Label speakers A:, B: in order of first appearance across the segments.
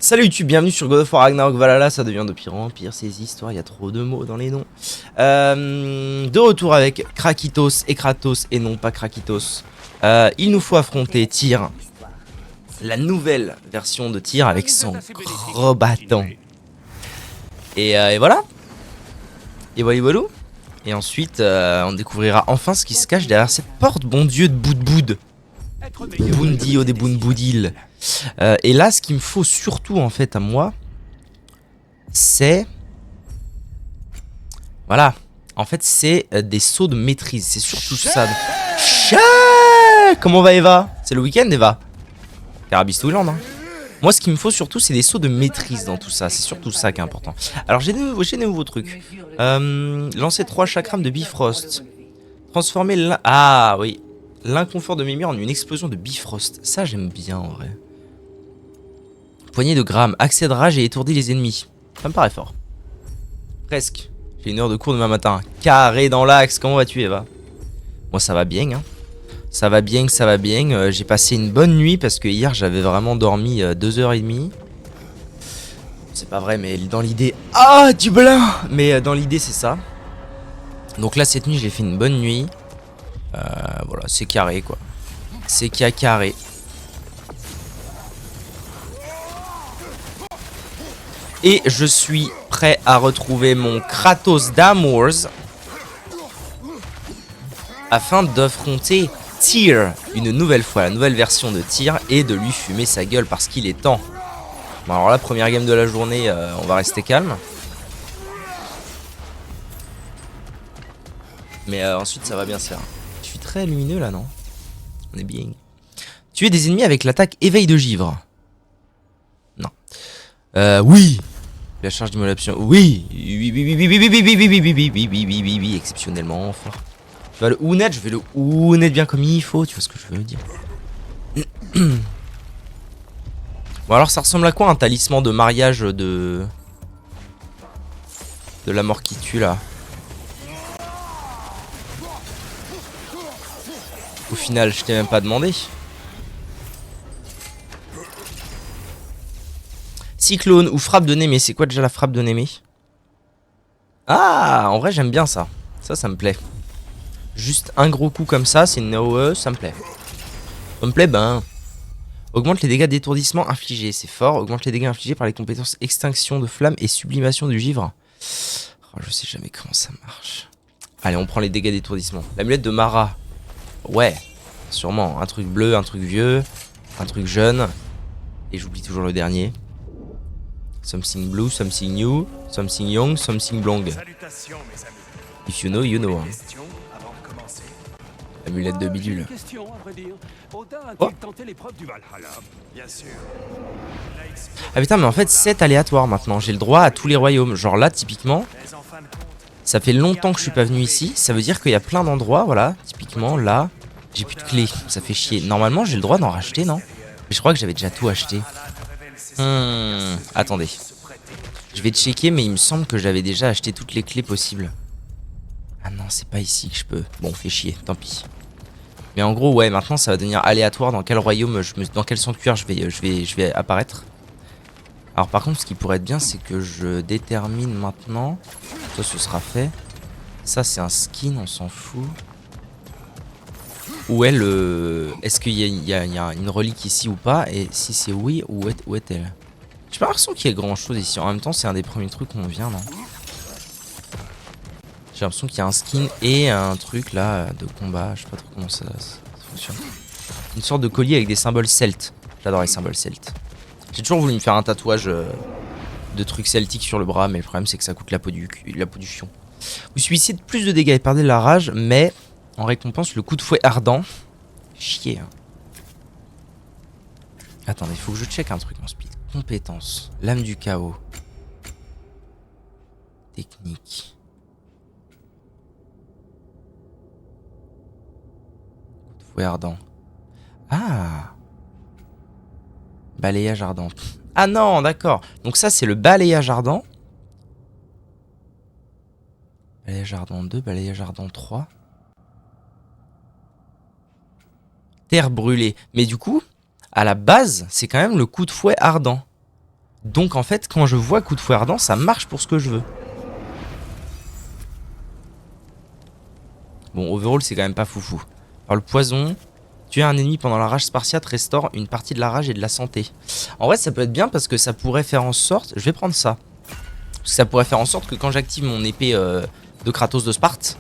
A: Salut YouTube, bienvenue sur God of War Ragnarok Valhalla, ça devient de pire en pire ces histoires, il y a trop de mots dans les noms. De retour avec Krakitos et Kratos et non pas Krakitos. Il nous faut affronter Tyr, la nouvelle version de Tyr avec son gros bâton. Et voilà. Et voilà. Et ensuite, on découvrira enfin ce qui se cache derrière cette porte, bon Dieu de boud. Bundio des Bunboudil. Et là, ce qu'il me faut surtout en fait à moi, c'est... Voilà. En fait, c'est des sauts de maîtrise. C'est surtout ça. Comment va Eva? C'est le week-end, Eva? Carabistouland, hein. Moi, ce qu'il me faut surtout, c'est des sauts de maîtrise dans tout ça. C'est surtout ça qui est important. Alors, j'ai des nouveaux trucs. Lancer 3 chakrams de Bifrost. Transformer Ah, oui. L'inconfort de Mimir en une explosion de Bifrost. Ça, j'aime bien, en vrai. Poignée de grammes. Accès de rage et étourdit les ennemis. Ça me paraît fort. Presque. J'ai une heure de cours demain matin. Carré dans l'axe. Comment vas-tu, Eva? Moi, ça va bien, hein. Ça va bien, ça va bien. J'ai passé une bonne nuit parce que hier, j'avais vraiment dormi 2h30. C'est pas vrai, mais dans l'idée... Ah, du blanc. Mais dans l'idée, c'est ça. Donc là, cette nuit, j'ai fait une bonne nuit. Voilà, c'est carré, quoi. C'est carré. Et je suis prêt à retrouver mon Kratos d'amours afin d'affronter Tyr une nouvelle fois, la nouvelle version de Tyr, et de lui fumer sa gueule parce qu'il est temps. Bon, alors la première game de la journée, on va rester calme. Mais ensuite ça va bien se faire. Je suis très lumineux là, non? On est bien. Tuer des ennemis avec l'attaque éveil de givre. Non. Oui. La charge d'immolation. Oui, exceptionnellement fort. Je vais le hounet, je vais le hounet bien comme il faut, tu vois ce que je veux dire. Bon alors ça ressemble à quoi un talisman de mariage de la mort qui tue là? Au final, je t'ai même pas demandé. Cyclone ou frappe de Némé. C'est quoi déjà la frappe de Némé? Ah, en vrai j'aime bien ça. Ça me plaît. Juste un gros coup comme ça, c'est une AOE, ça me plaît. Ça me plaît ben. Augmente les dégâts d'étourdissement infligés, c'est fort. Augmente les dégâts infligés par les compétences extinction de flamme et sublimation du givre. Oh, je sais jamais comment ça marche. Allez, on prend les dégâts d'étourdissement. L'amulette de Mara. Ouais, sûrement. Un truc bleu, un truc vieux, un truc jeune. Et j'oublie toujours le dernier. Something blue, something new, something young, something blong. If you know, you know. Hein. Amulette de bidule. Oh. Ah putain, mais en fait c'est aléatoire maintenant. J'ai le droit à tous les royaumes. Genre là, typiquement, ça fait longtemps que je suis pas venu ici. Ça veut dire qu'il y a plein d'endroits, voilà. Typiquement là, j'ai plus de clés. Ça fait chier. Normalement, j'ai le droit d'en racheter, non? Mais je crois que j'avais déjà tout acheté. Attendez. Je vais checker, mais il me semble que j'avais déjà acheté toutes les clés possibles. Ah non, c'est pas ici que je peux. Bon, fait chier, tant pis. Mais en gros, ouais, maintenant ça va devenir aléatoire dans quel royaume, dans quel sanctuaire je vais apparaître. Alors par contre, ce qui pourrait être bien, c'est que je détermine maintenant. Ça, ce sera fait. Ça, c'est un skin, on s'en fout. Où est le... Est-ce qu'il y a une relique ici ou pas? Et si c'est oui, où est-elle? J'ai pas l'impression qu'il y ait grand chose ici. En même temps, c'est un des premiers trucs où on vient, non? J'ai l'impression qu'il y a un skin et un truc là de combat. Je sais pas trop comment ça fonctionne. Une sorte de collier avec des symboles celtes. J'adore les symboles celtes. J'ai toujours voulu me faire un tatouage de trucs celtiques sur le bras, mais le problème c'est que ça coûte la peau du fion. Vous subissez plus de dégâts et perdez de la rage, mais en récompense le coup de fouet ardent. Chier. Hein. Attendez, il faut que je check un truc en speed. Compétences. Lame du chaos. Technique. Ardent. Ah, balayage ardent. Ah non, d'accord. Donc ça c'est le balayage ardent. Balayage ardent 2, balayage ardent 3. Terre brûlée. Mais du coup, à la base, c'est quand même le coup de fouet ardent. Donc en fait, quand je vois coup de fouet ardent, ça marche pour ce que je veux. Bon, overall, c'est quand même pas foufou. Alors le poison, tuer un ennemi pendant la rage spartiate restaure une partie de la rage et de la santé. En vrai, ça peut être bien parce que ça pourrait faire en sorte... Je vais prendre ça. Parce que ça pourrait faire en sorte que quand j'active mon épée de Kratos de Sparte...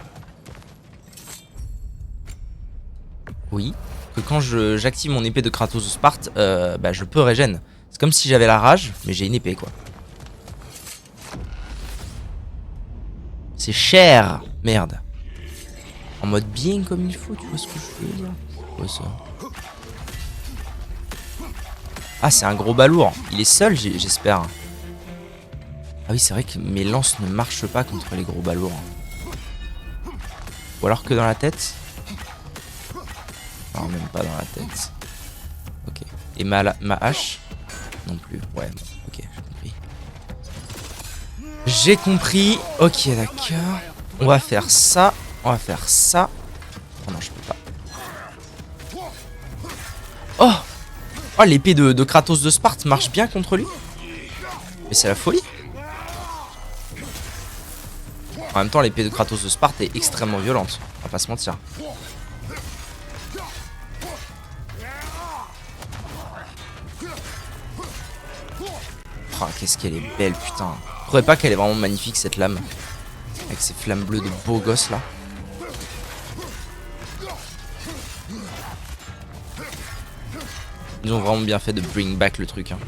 A: Oui. Que quand j'active mon épée de Kratos de Sparte, bah, je peux régène. C'est comme si j'avais la rage, mais j'ai une épée, quoi. C'est cher. Merde. En mode bien comme il faut, tu vois ce que je veux dire? Ouais, ça. Ah, c'est un gros balourd. Il est seul, j'espère. Ah oui, c'est vrai que mes lances ne marchent pas contre les gros balourds. Ou alors que dans la tête. Non, même pas dans la tête. Ok. Et ma hache? Non plus. Ouais, bon, ok, j'ai compris. J'ai compris. Ok, d'accord. On va faire ça. On va faire ça. Oh non, je peux pas. Oh! Oh, l'épée de Kratos de Sparte marche bien contre lui. Mais c'est la folie. En même temps, l'épée de Kratos de Sparte est extrêmement violente. On va pas se mentir. Oh, qu'est-ce qu'elle est belle, putain. Je trouvais pas qu'elle est vraiment magnifique, cette lame. Avec ces flammes bleues de beau gosse, là. Ils ont vraiment bien fait de bring back le truc, hein.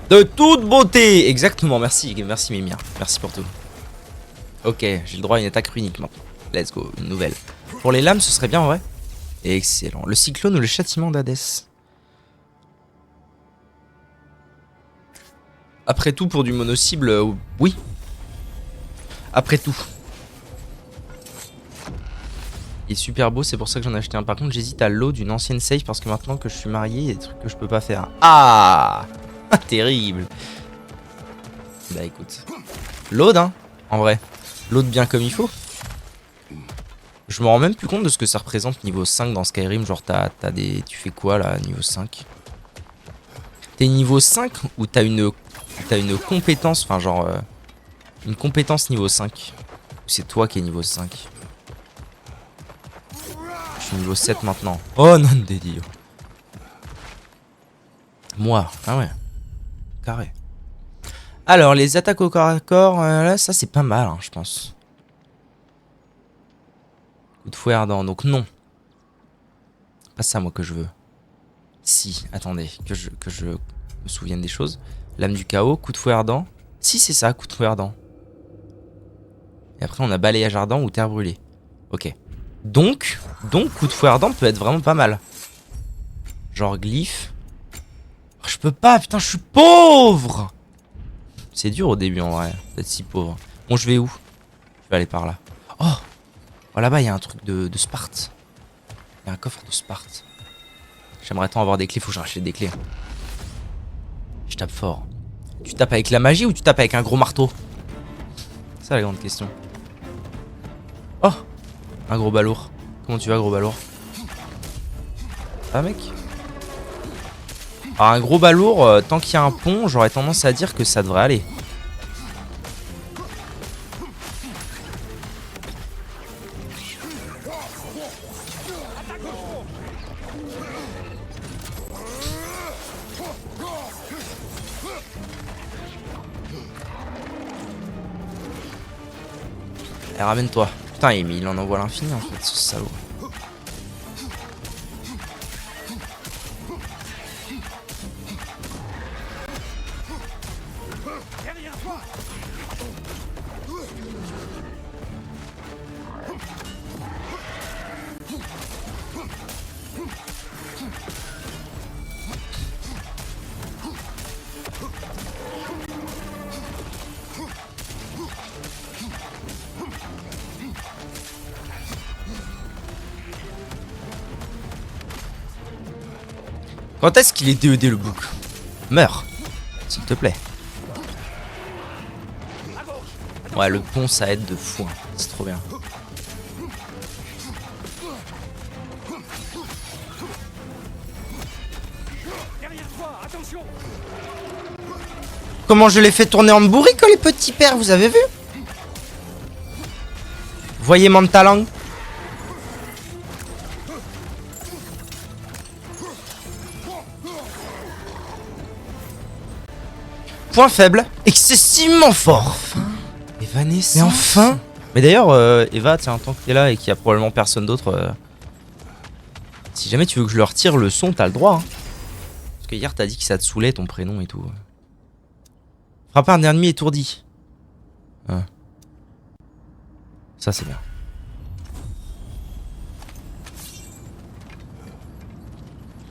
A: De toute beauté. Exactement, merci, merci Mimir. Merci pour tout. Ok, j'ai le droit à une attaque runique maintenant. Let's go, une nouvelle. Pour les lames, ce serait bien en vrai. Excellent. Le cyclone ou le châtiment d'Hadès. Après tout, pour du mono-cible, oui. Après tout. Il est super beau, c'est pour ça que j'en ai acheté un. Par contre, j'hésite à l'eau d'une ancienne save parce que maintenant que je suis marié, il y a des trucs que je peux pas faire. Ah, terrible. Bah écoute. Load, hein, en vrai. Load bien comme il faut. Je me rends même plus compte de ce que ça représente niveau 5 dans Skyrim. Genre, tu fais quoi là, niveau 5? T'es niveau 5 ou t'as une compétence, enfin genre, une compétence niveau 5? Ou c'est toi qui es niveau 5? Je suis niveau 7 maintenant. Oh non, dédire. Moi, ah ouais. Carré. Alors, les attaques au corps à corps, là, ça c'est pas mal, hein, je pense. Coup de fouet ardent, donc non. Pas ça, moi, que je veux. Si, attendez, que je me souvienne des choses. Lame du chaos, coup de fouet ardent. Si, c'est ça, coup de fouet ardent. Et après, on a balayage ardent ou terre brûlée. Ok. Donc, coup de fouet ardent peut être vraiment pas mal. Genre glyphe. Oh, je peux pas, putain, je suis pauvre. C'est dur au début en vrai, d'être si pauvre. Bon, je vais où? Je vais aller par là. Oh, oh là-bas, il y a un truc de Sparte. Il y a un coffre de Sparte. J'aimerais tant avoir des clés, faut que je rachète des clés. Je tape fort. Tu tapes avec la magie ou tu tapes avec un gros marteau? C'est ça la grande question. Oh, un gros balourd. Comment tu vas, gros balourd? Ah, mec? Alors, un gros balourd, tant qu'il y a un pont, j'aurais tendance à dire que ça devrait aller. Eh, ramène-toi. Putain, il en envoie l'infini en fait, ce salaud. Quand est-ce qu'il est DED le bouc? Meurs, s'il te plaît. Ouais, le pont, ça aide de fou. Hein. C'est trop bien. Comment je l'ai fait tourner en bourrique, les petits pères, vous avez vu? Voyez mon talent. Point faible, excessivement fort.
B: Evanescence.
A: Mais enfin. Mais d'ailleurs, Eva, tiens, tant que t'es là et qu'il y a probablement personne d'autre, si jamais tu veux que je leur retire le son, t'as le droit. Hein. Parce que hier, t'as dit que ça te saoulait ton prénom et tout. Frappe un ennemi étourdi. Ah. Ça, c'est bien.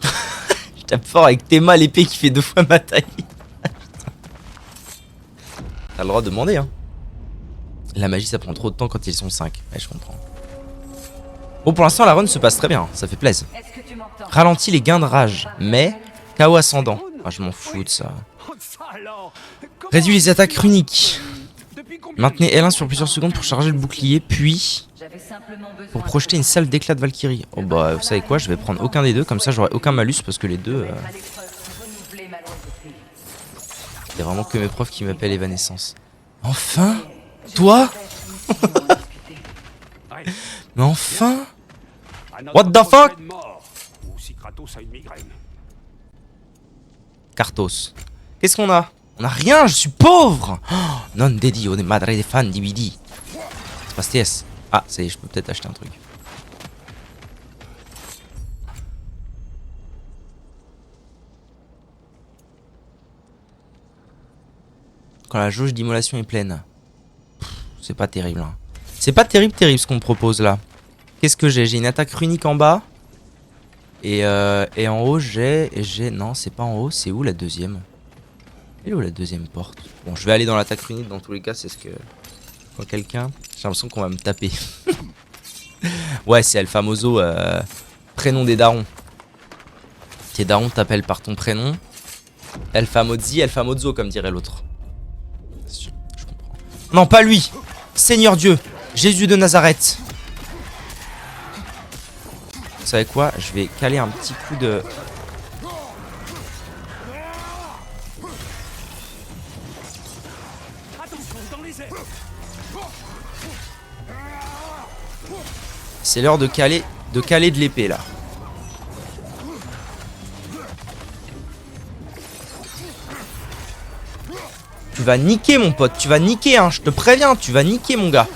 A: Je tape fort avec Théma, l'épée qui fait 2 fois ma taille. T'as le droit de demander, hein. La magie, ça prend trop de temps quand ils sont 5. Ouais, je comprends. Bon, pour l'instant, la run se passe très bien. Ça fait plaisir. Ralentit les gains de rage, mais KO ascendant. Ah, je m'en fous de ça. Réduit les attaques runiques. Maintenez L1 sur plusieurs secondes pour charger le bouclier, puis pour projeter une salve d'éclat de Valkyrie. Oh bah, vous savez quoi, je vais prendre aucun des deux, comme ça j'aurai aucun malus parce que les deux... C'est vraiment que mes profs qui m'appellent Evanescence. Enfin? Toi? Mais enfin? What the fuck? Cartos. Qu'est-ce qu'on a? On a rien, je suis pauvre! Oh, non dedi o de madre de fan DVD. C'est pas STS. Ah, ça y est, je peux peut-être acheter un truc. Quand la jauge d'immolation est pleine. C'est pas terrible. Hein. C'est pas terrible ce qu'on me propose là. Qu'est-ce que j'ai? J'ai une attaque runique en bas. Et en haut, j'ai... Non, c'est pas en haut. C'est où la deuxième? Elle est où la deuxième porte? Bon, je vais aller dans l'attaque runique dans tous les cas. C'est ce que... Quand quelqu'un... J'ai l'impression qu'on va me taper. Ouais, c'est El Famoso. Prénom des darons. Tes darons t'appellent par ton prénom. El Famozzi, El Famozo, comme dirait l'autre. Je comprends. Non, pas lui! Seigneur Dieu! Jésus de Nazareth! Vous savez quoi? Je vais caler un petit coup de... C'est l'heure de caler de l'épée là. Tu vas niquer mon pote, tu vas niquer hein, je te préviens, tu vas niquer mon gars.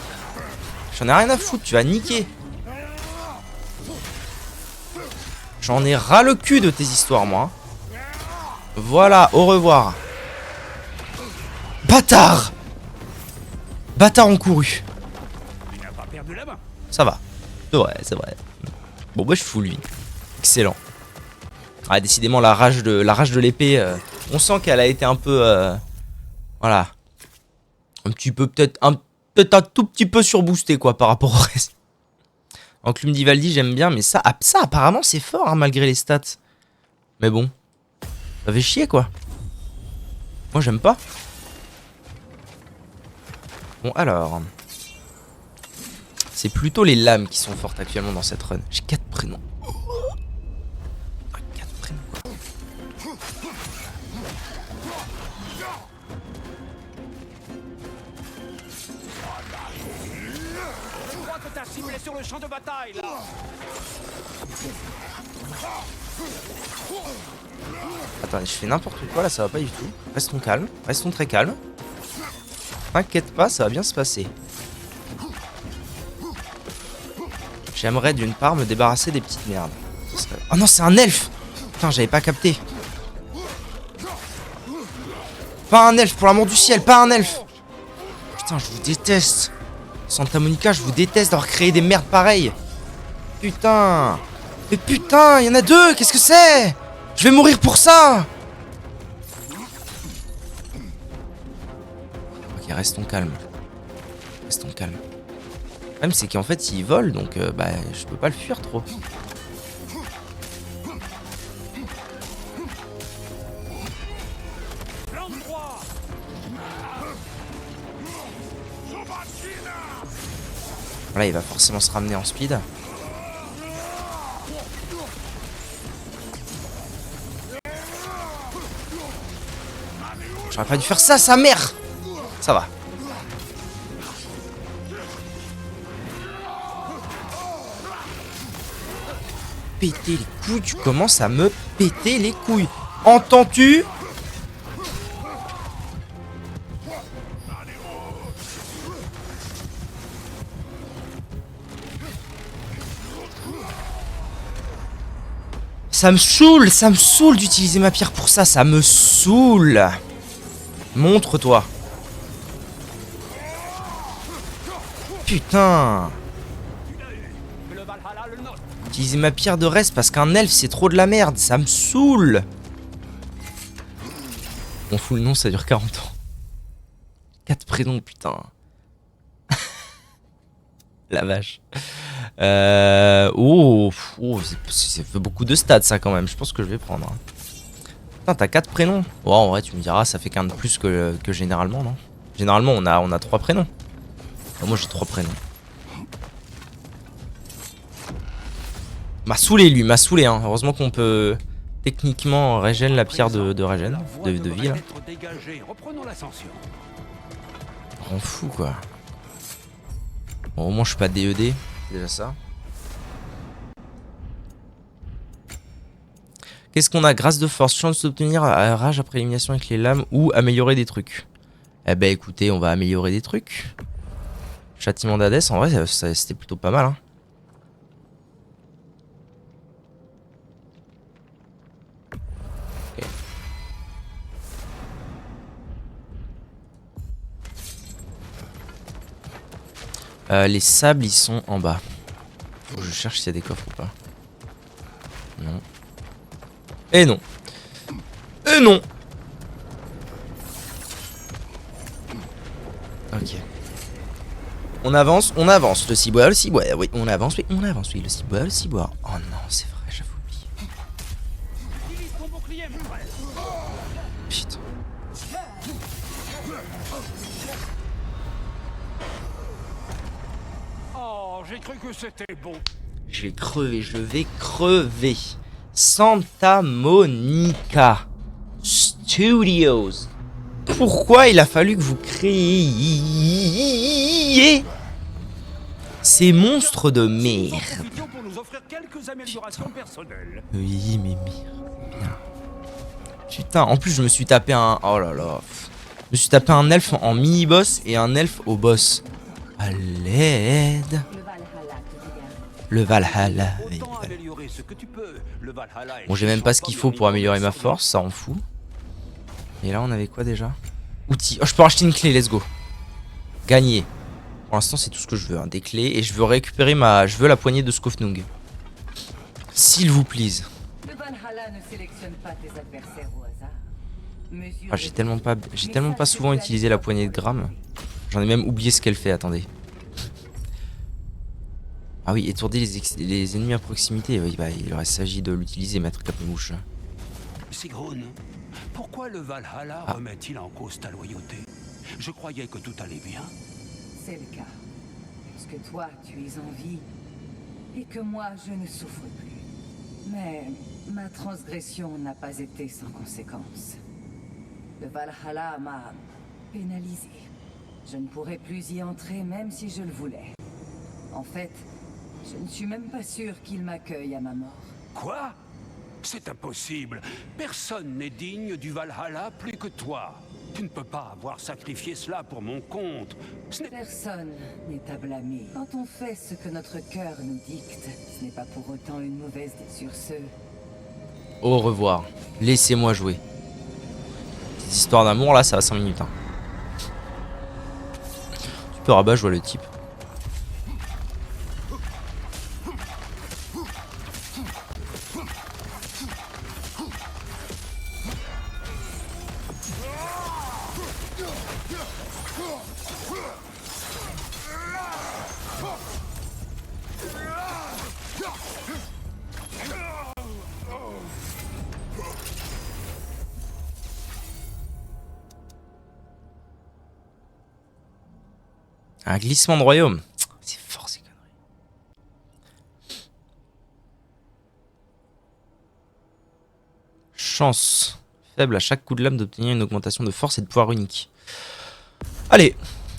A: J'en ai rien à foutre, tu vas niquer. J'en ai ras le cul de tes histoires moi. Voilà, au revoir. Bâtard! Bâtard encouru. Ça va. C'est vrai, c'est vrai. Bon bah je fous lui. Excellent. Ah décidément la rage de l'épée, on sent qu'elle a été un peu voilà. Un petit peu peut-être un tout petit peu surboosté quoi par rapport au reste. Enclume d'Ivaldi j'aime bien mais ça apparemment c'est fort hein, malgré les stats. Mais bon. Ça fait chier quoi. Moi j'aime pas. Bon alors. C'est plutôt les lames qui sont fortes actuellement dans cette run. J'ai 4 prénoms. 4 prénoms quoi.
C: Je crois que t'as ciblé sur le champ de bataille là.
A: Attendez, je fais n'importe quoi là, ça va pas du tout. Restons calmes, restons très calmes. T'inquiète pas, ça va bien se passer. J'aimerais d'une part me débarrasser des petites merdes. Oh non, c'est un elfe! Putain, j'avais pas capté. Pas un elfe, pour l'amour du ciel, pas un elfe! Putain, je vous déteste. Santa Monica, je vous déteste d'avoir créé des merdes pareilles. Putain! Mais putain, il y en a deux, qu'est-ce que c'est? Je vais mourir pour ça! Ok, restons calmes. Restons calmes. Le problème c'est qu'en fait il vole donc bah je peux pas le fuir trop. Voilà, il va forcément se ramener en speed. J'aurais pas dû faire ça, sa mère. Ça va. Péter les couilles, tu commences à me péter les couilles. Entends-tu? Ça me saoule d'utiliser ma pierre pour ça, ça me saoule. Montre-toi. Putain.
C: Le Valhalla le note.
A: Utiliser ma pierre de reste parce qu'un elfe c'est trop de la merde, ça me saoule. On fout le nom, ça dure 40 ans. 4 prénoms, putain. La vache. Ça fait beaucoup de stats ça quand même. Je pense que je vais prendre. Hein. Putain, t'as 4 prénoms. Oh, en vrai, tu me diras, ça fait qu'un de plus que généralement, non? Généralement, on a 3 prénoms. Moi, j'ai 3 prénoms. M'a saoulé, lui, m'a saoulé. Hein. Heureusement qu'on peut techniquement régène la pierre de régène, de vie. Là. On fout, quoi. Bon, au moins, je suis pas DED. C'est déjà ça. Qu'est-ce qu'on a? Grâce de force, chance d'obtenir rage après élimination avec les lames ou améliorer des trucs. Eh ben écoutez, on va améliorer des trucs. Châtiment d'Hadès, en vrai, c'était plutôt pas mal. Hein. Okay. Les sables, ils sont en bas. Faut que je cherche s'il y a des coffres ou pas. Non. Et non. Et non. Ok. On avance, le ciboire, oui, on avance, oui, le ciboire. Oh non, c'est vrai, j'avais oublié. Putain.
C: Oh, j'ai cru que c'était bon.
A: Je vais crever, je vais crever. Santa Monica Studios. Pourquoi il a fallu que vous créiez ces monstres de merde? Oui, mais bien. Putain, en plus je me suis tapé un... Oh là là. Je me suis tapé un elfe en mini-boss et un elfe au boss. À l'aide. Le Valhalla. Bon, j'ai même pas ce qu'il faut pour améliorer ma force, ça en fout. Et là, on avait quoi déjà? Outils. Oh, je peux racheter une clé, let's go. Gagner. Pour l'instant, c'est tout ce que je veux. Hein. Des clés. Et je veux récupérer ma... Je veux la poignée de Skofnung. S'il vous plaît. Ah, j'ai tellement pas souvent utilisé la poignée de Gram. J'en ai même oublié ce qu'elle fait, attendez. Ah oui, étourdir les ennemis à proximité. Oui, bah, il aurait s'agit de l'utiliser, maître Capemouche.
B: Sigrun, pourquoi le Valhalla remet-il en cause ta loyauté? Je croyais que tout allait bien.
D: C'est le cas. Parce que toi, tu es en vie, et que moi, je ne souffre plus. Mais ma transgression n'a pas été sans conséquence. Le Valhalla m'a pénalisé. Je ne pourrais plus y entrer même si je le voulais. En fait, je ne suis même pas sûr qu'il m'accueille à ma mort.
B: Quoi? C'est impossible. Personne n'est digne du Valhalla plus que toi. Tu ne peux pas avoir sacrifié cela pour mon compte.
D: Personne n'est à blâmer. Quand on fait ce que notre cœur nous dicte, ce n'est pas pour autant une mauvaise sur ce.
A: Au revoir. Laissez-moi jouer. Cette histoire d'amour là, ça va 5 minutes. Hein. Tu peux rabat, je vois le type. Un glissement de royaume. C'est fort, c'est quoi. Chance. Faible à chaque coup de lame d'obtenir une augmentation de force et de pouvoir unique. Allez,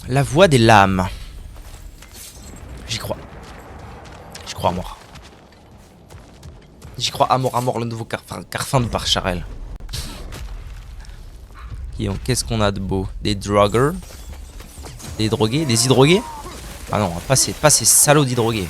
A: la voie des lames. J'y crois. J'y crois à mort. J'y crois à mort, le nouveau Carfin de Barcharel. Qu'est-ce qu'on a de beau? Des drogueurs? Des drogués? Des hydrogués? Ah non, pas ces salauds d'hydrogués.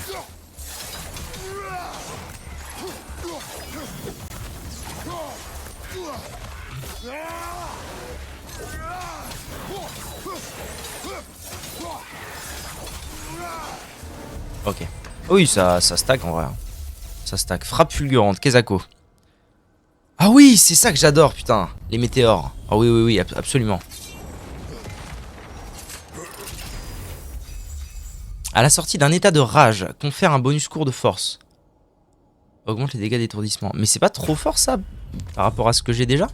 A: Ok. Oui, ça stack en vrai. Ça stack. Frappe fulgurante, Kezako. Ah oui, c'est ça que j'adore, putain. Les météores. Ah oui, oui, oui, absolument. À la sortie d'un état de rage, confère un bonus court de force. Augmente les dégâts d'étourdissement. Mais c'est pas trop fort ça par rapport à ce que j'ai déjà?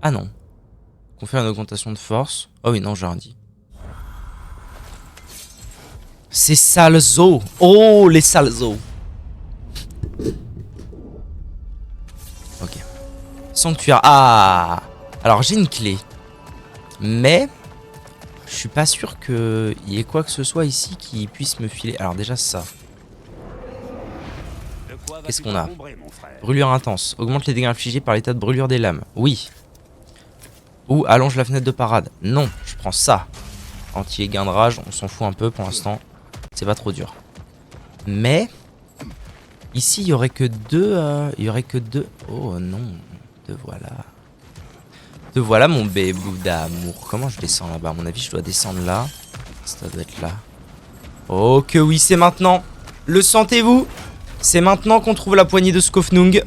A: Ah non. Confère une augmentation de force. Oh oui, non, j'ai rien dit. C'est sales os. Oh, les sales os. Ok. Sanctuaire. Ah. Alors j'ai une clé. Mais je suis pas sûr qu'il y ait quoi que ce soit ici qui puisse me filer. Alors déjà ça. Qu'est-ce qu'on a? Brûlure intense. Augmente les dégâts infligés par l'état de brûlure des lames. Oui. Ou allonge la fenêtre de parade. Non, je prends ça. Anti-gain de rage, on s'en fout un peu pour l'instant. C'est pas trop dur. Mais ici il y aurait que deux. Oh non. Deux voilà. Deux voilà mon bébé d'amour. Comment je descends là-bas? À mon avis je dois descendre là. Ça doit être là. Oh que oui, c'est maintenant. Le sentez-vous? C'est maintenant qu'on trouve la poignée de Skofnung.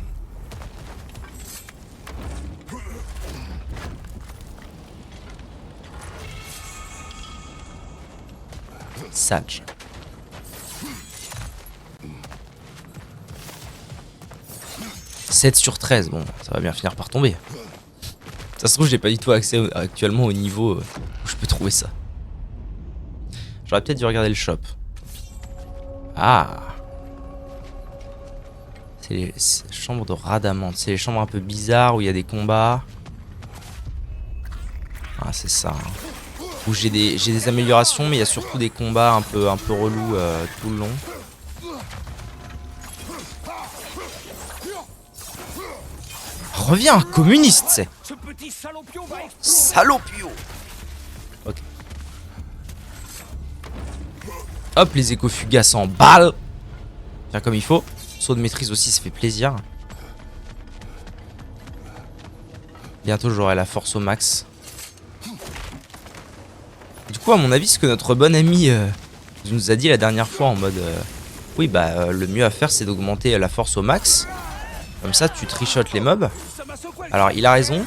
A: Sage. « 7 sur 13, bon, ça va bien finir par tomber. Ça se trouve, j'ai pas du tout accès actuellement au niveau où je peux trouver ça. J'aurais peut-être dû regarder le shop. Ah. C'est les chambres de Radamante. C'est les chambres un peu bizarres où il y a des combats. Ah, c'est ça. Hein. Où j'ai des améliorations, mais il y a surtout des combats un peu relous tout le long. Reviens, communiste, c'est.
C: Ce petit salopio va exploser.
A: Salopio. Ok. Hop, les échos fugaces en balle. Tiens, comme il faut. Saut de maîtrise aussi, ça fait plaisir. Bientôt, j'aurai la force au max. Du coup, à mon avis, ce que notre bon ami nous a dit la dernière fois en mode... oui, bah, le mieux à faire, c'est d'augmenter la force au max. Comme ça, tu trichotes les mobs. Alors, il a raison.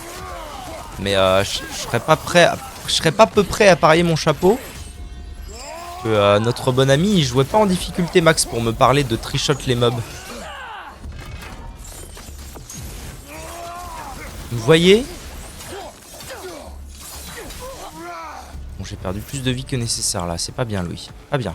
A: Mais je serais pas prêt... Je serais pas peu prêt à parier mon chapeau. Que notre bon ami, il jouait pas en difficulté max pour me parler de trichot les mobs. Vous voyez? Bon, j'ai perdu plus de vie que nécessaire là. C'est pas bien, Louis. Pas bien.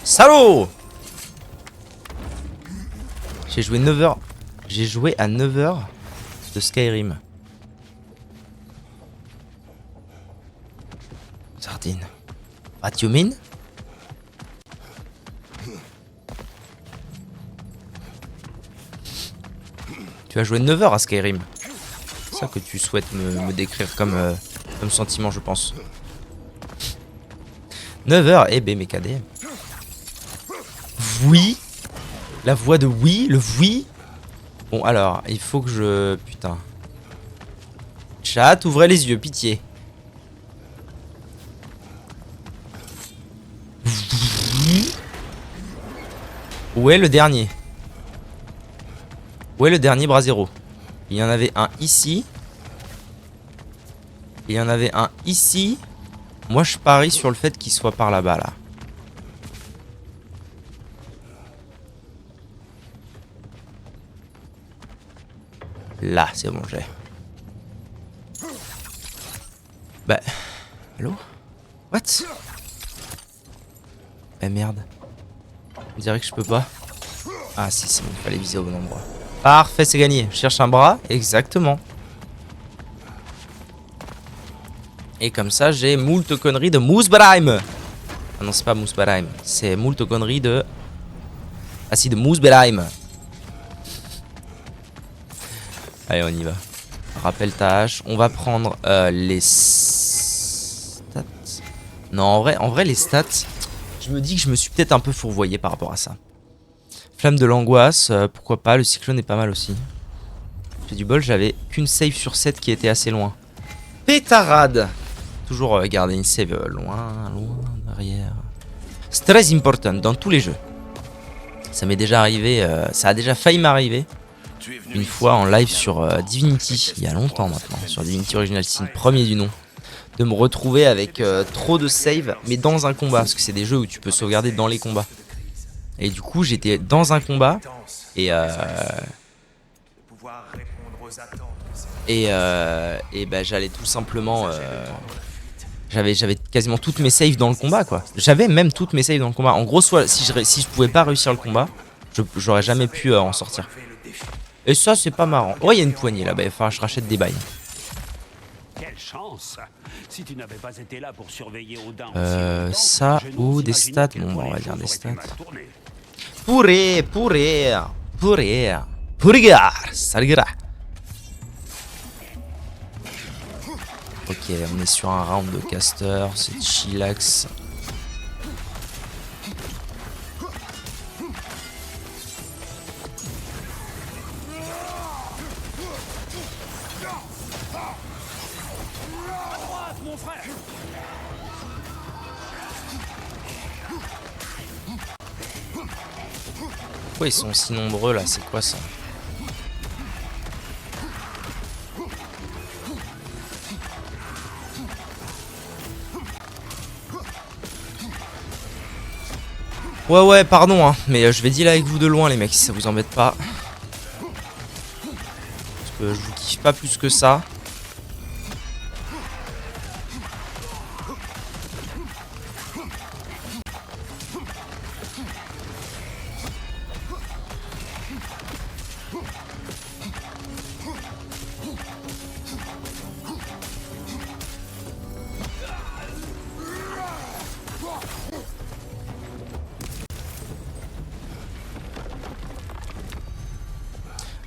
A: Salaud! J'ai joué 9 heures. J'ai joué à 9 heures de Skyrim. Sardine. What you mean? Tu as joué 9 heures à Skyrim. C'est ça que tu souhaites me décrire comme sentiment, je pense. 9 heures, eh ben mes cadets. Oui. La voix de oui, le oui. Bon alors, il faut que je... Putain. Chat, ouvrez les yeux, pitié. Où est le dernier? Où est le dernier Brasero? Il y en avait un ici. Il y en avait un ici. Moi je parie sur le fait qu'il soit par là-bas là. Là, c'est bon, j'ai. Bah... Allô? What? Eh merde. On dirait que je peux pas. Ah si, c'est bon, il fallait viser au bon endroit. Parfait, c'est gagné. Je cherche un bras, exactement. Et comme ça, j'ai moult conneries de Moosberheim. Ah non, c'est pas Moosberheim. C'est moult conneries de... Ah si, de Moosberheim. Allez, on y va. Rappelle ta hache. On va prendre les stats. Non, en vrai, les stats... Je me dis que je me suis peut-être un peu fourvoyé par rapport à ça. Flamme de l'angoisse, pourquoi pas. Le cyclone est pas mal aussi. J'ai du bol, j'avais qu'une save sur 7 qui était assez loin. Pétarade. Toujours garder une save loin derrière. C'est très important dans tous les jeux. Ça m'est déjà arrivé, ça a déjà failli m'arriver. Une fois en live sur Divinity, il y a longtemps maintenant, sur Divinity Original Sin, premier du nom. De me retrouver avec trop de save, mais dans un combat. Parce que c'est des jeux où tu peux sauvegarder dans les combats. Et du coup, j'étais dans un combat. Et bah, j'allais tout simplement... J'avais quasiment toutes mes saves dans le combat, quoi. J'avais même toutes mes saves dans le combat. En gros, soit si je pouvais pas réussir le combat, j'aurais jamais pu en sortir. Et ça, c'est pas marrant. Oh, il y a une poignée là-bas. Enfin, je rachète des bails.
B: Quelle chance! Si tu n'avais pas été là pour surveiller Odin
A: ça ou des stats. Bon, bah, on va dire des stats. Pourrir. Salgra. Ok, on est sur un round de caster, c'est chillax. Pourquoi ils sont si nombreux là? C'est quoi ça? Ouais, pardon, hein, mais je vais deal avec vous de loin, les mecs, si ça vous embête pas. Parce que je vous kiffe pas plus que ça.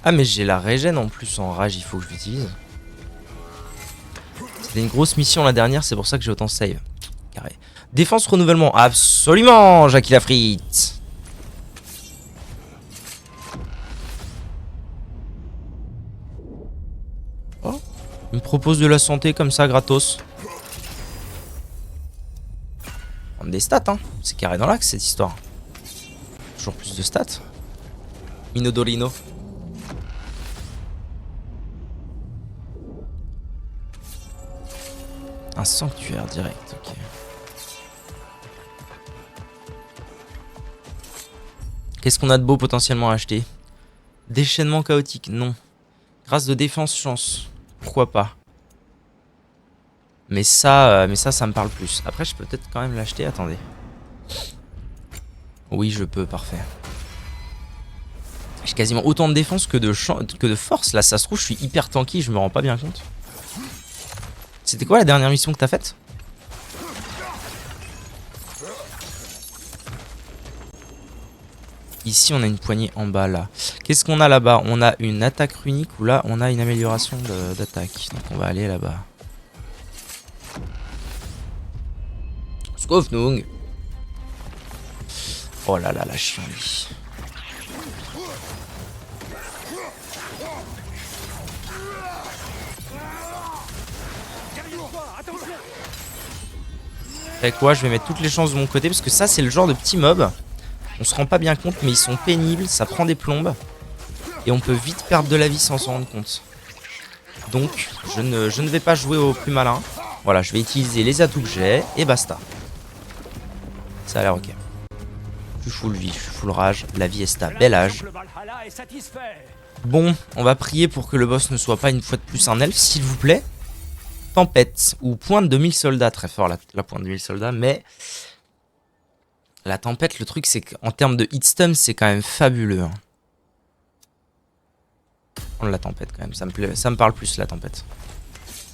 A: Ah mais j'ai la régène en plus en rage, il faut que je l'utilise. C'était une grosse mission la dernière, c'est pour ça que j'ai autant save. Carré. Défense renouvellement, absolument, Jackie la frite. Oh, il me propose de la santé comme ça, gratos. On a des stats, hein. C'est carré dans l'axe cette histoire. Toujours plus de stats. Minodorino. Un sanctuaire direct, ok. Qu'est-ce qu'on a de beau potentiellement à acheter? Déchaînement chaotique, non. Grâce de défense, chance. Pourquoi pas? Mais ça me parle plus. Après, je peux peut-être quand même l'acheter, attendez. Oui, je peux, parfait. J'ai quasiment autant de défense que de force. Là, ça se trouve, je suis hyper tanky, je me rends pas bien compte. C'était quoi la dernière mission que t'as faite? Ici on a une poignée en bas là. Qu'est-ce qu'on a là-bas? On a une attaque runique ou là on a une amélioration d'attaque. Donc on va aller là-bas. Skofnung. Oh là là, la chienlit. Avec quoi, je vais mettre toutes les chances de mon côté parce que ça c'est le genre de petit mob. On se rend pas bien compte mais ils sont pénibles, ça prend des plombes. Et on peut vite perdre de la vie sans s'en rendre compte. Donc je ne vais pas jouer au plus malin. Voilà, je vais utiliser les atouts que j'ai et basta. Ça a l'air ok. Je suis full vie, je suis full rage, la vie est à bel âge.
C: Le Valhalla est satisfait.
A: Bon, on va prier pour que le boss ne soit pas une fois de plus un elfe, s'il vous plaît. Tempête, ou pointe de 1000 soldats, très fort la pointe de 1000 soldats, mais... La tempête, le truc c'est qu'en termes de hitstun, c'est quand même fabuleux. Hein. Prendre la tempête quand même, ça me parle plus la tempête.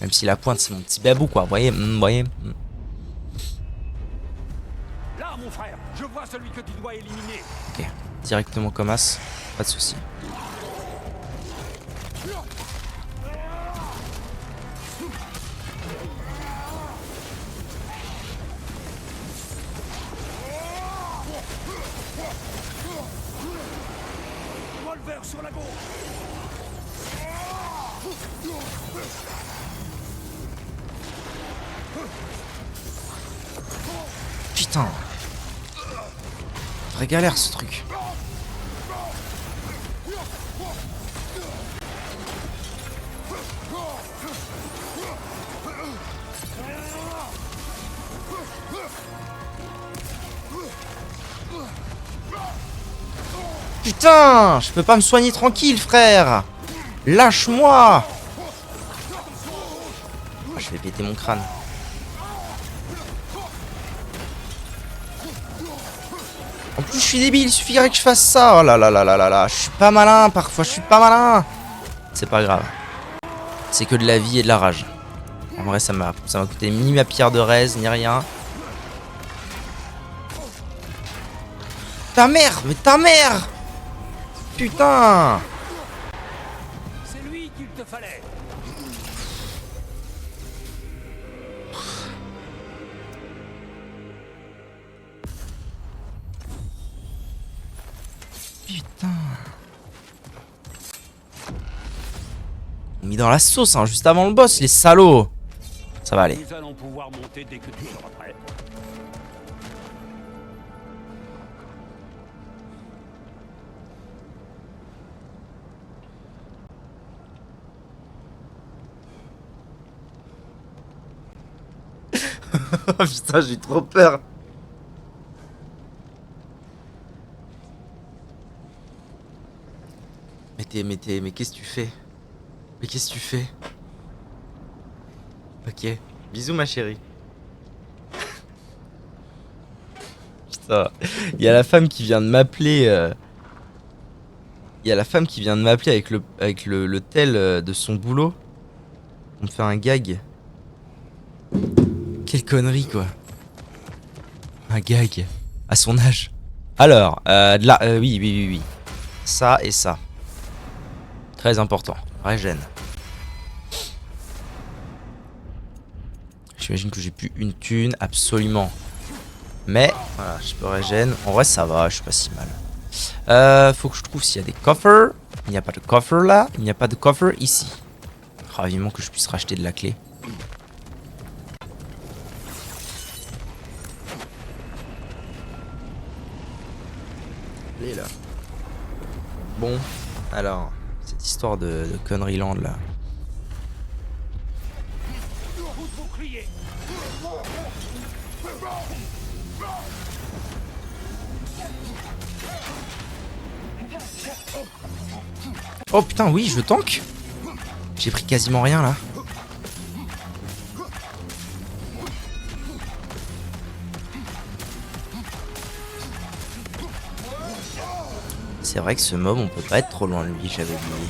A: Même si la pointe c'est mon petit babou quoi, vous voyez, voyez.
C: Là, mon frère, je vois celui que tu dois éliminer.
A: Ok, directement comme as, pas de soucis.
C: Revolver sur la gauche.
A: Putain. Vraie galère ce truc. Putain, je peux pas me soigner tranquille, frère. Lâche-moi. Oh, je vais péter mon crâne. En plus, je suis débile, il suffirait que je fasse ça. Oh là là là là là là, je suis pas malin, parfois je suis pas malin. C'est pas grave. C'est que de la vie et de la rage. En vrai, ça m'a coûté ni ma pierre de raise, ni rien. Ta mère, mais ta mère. Putain.
C: C'est lui qu'il te fallait.
A: Putain. Mis dans la sauce, hein, juste avant le boss, les salauds. Ça va aller.
B: Nous allons pouvoir monter dès que tu seras prêt.
A: Putain, j'ai trop peur. Mais qu'est-ce que tu fais? Mais qu'est-ce que tu fais? Ok, bisous ma chérie. Putain, il y a la femme qui vient de m'appeler. Il y a la femme qui vient de m'appeler avec le tel de son boulot. On me fait un gag. Quelle connerie quoi. Un gag. À son âge. Alors, oui. Ça et ça. Très important. Régène. J'imagine que j'ai plus une thune, absolument. Mais, voilà, je peux régène. En vrai, ça va, je suis pas si mal. Faut que je trouve s'il y a des coffres. Il n'y a pas de coffre là. Il n'y a pas de coffre ici. Ah, vivement que je puisse racheter de la clé. Clé là. Bon, alors, cette histoire de connerie land là.
C: Coup de bouclier.
A: Oh putain, oui, je tank. J'ai pris quasiment rien là. C'est vrai que ce mob, on peut pas être trop loin de lui, j'avais oublié.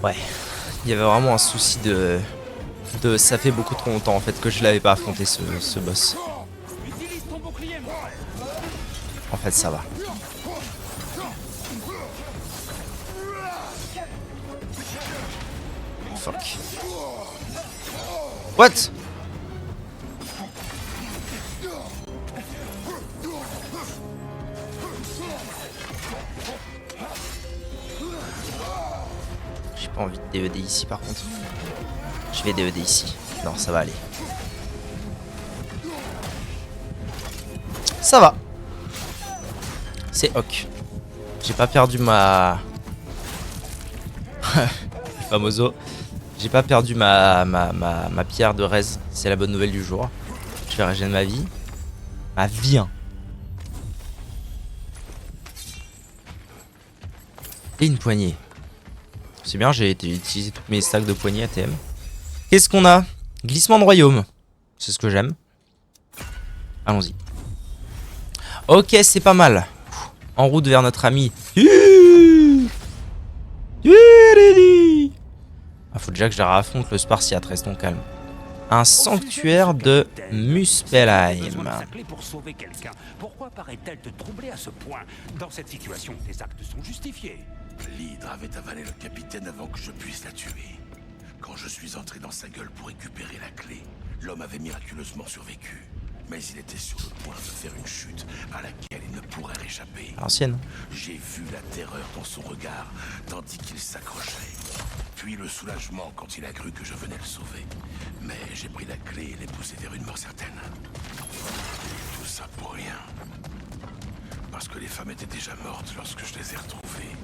A: Ouais. Il y avait vraiment un souci de... Ça fait beaucoup trop longtemps en fait que je l'avais pas affronté ce boss.
C: Utilise ton bouclier, mon frère.
A: En fait ça va. Fuck. What? J'ai pas envie de DED ici par contre. Je vais DED ici. Non, ça va aller. Ça va. C'est ok. J'ai pas perdu ma... Famoso. J'ai pas perdu ma pierre de raise. C'est la bonne nouvelle du jour. Je vais régénérer ma vie. Ma vie, hein. Et une poignée. C'est bien, j'ai utilisé toutes mes stacks de poignées ATM. Qu'est-ce qu'on a? Glissement de royaume. C'est ce que j'aime. Allons-y. Ok, c'est pas mal. En route vers notre ami. Ah, faut déjà que je la raffronte le Spartiate, restons calmes. Un sanctuaire de Muspelheim.
B: Pour sauver quelqu'un. Pourquoi paraît-elle te troubler à ce point? Dans cette situation, tes actes sont justifiés.
E: L'hydre avait avalé le capitaine avant que je puisse la tuer. Quand je suis entré dans sa gueule pour récupérer la clé, l'homme avait miraculeusement survécu. Mais il était sur le point de faire une chute à laquelle il ne pourrait réchapper.
A: À l'ancienne.
E: J'ai vu la terreur dans son regard, tandis qu'il s'accrochait. Puis le soulagement quand il a cru que je venais le sauver. Mais j'ai pris la clé et l'ai poussé vers une mort certaine. Tout ça pour rien. Parce que les femmes étaient déjà mortes lorsque je les ai retrouvées.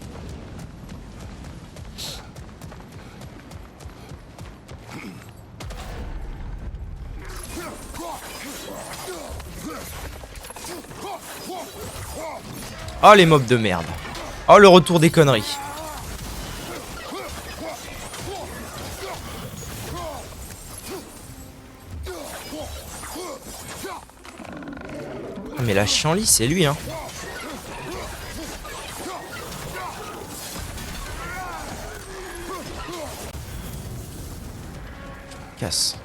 A: Oh les mobs de merde. Oh le retour des conneries. Mais la chienlit c'est lui hein. Casse.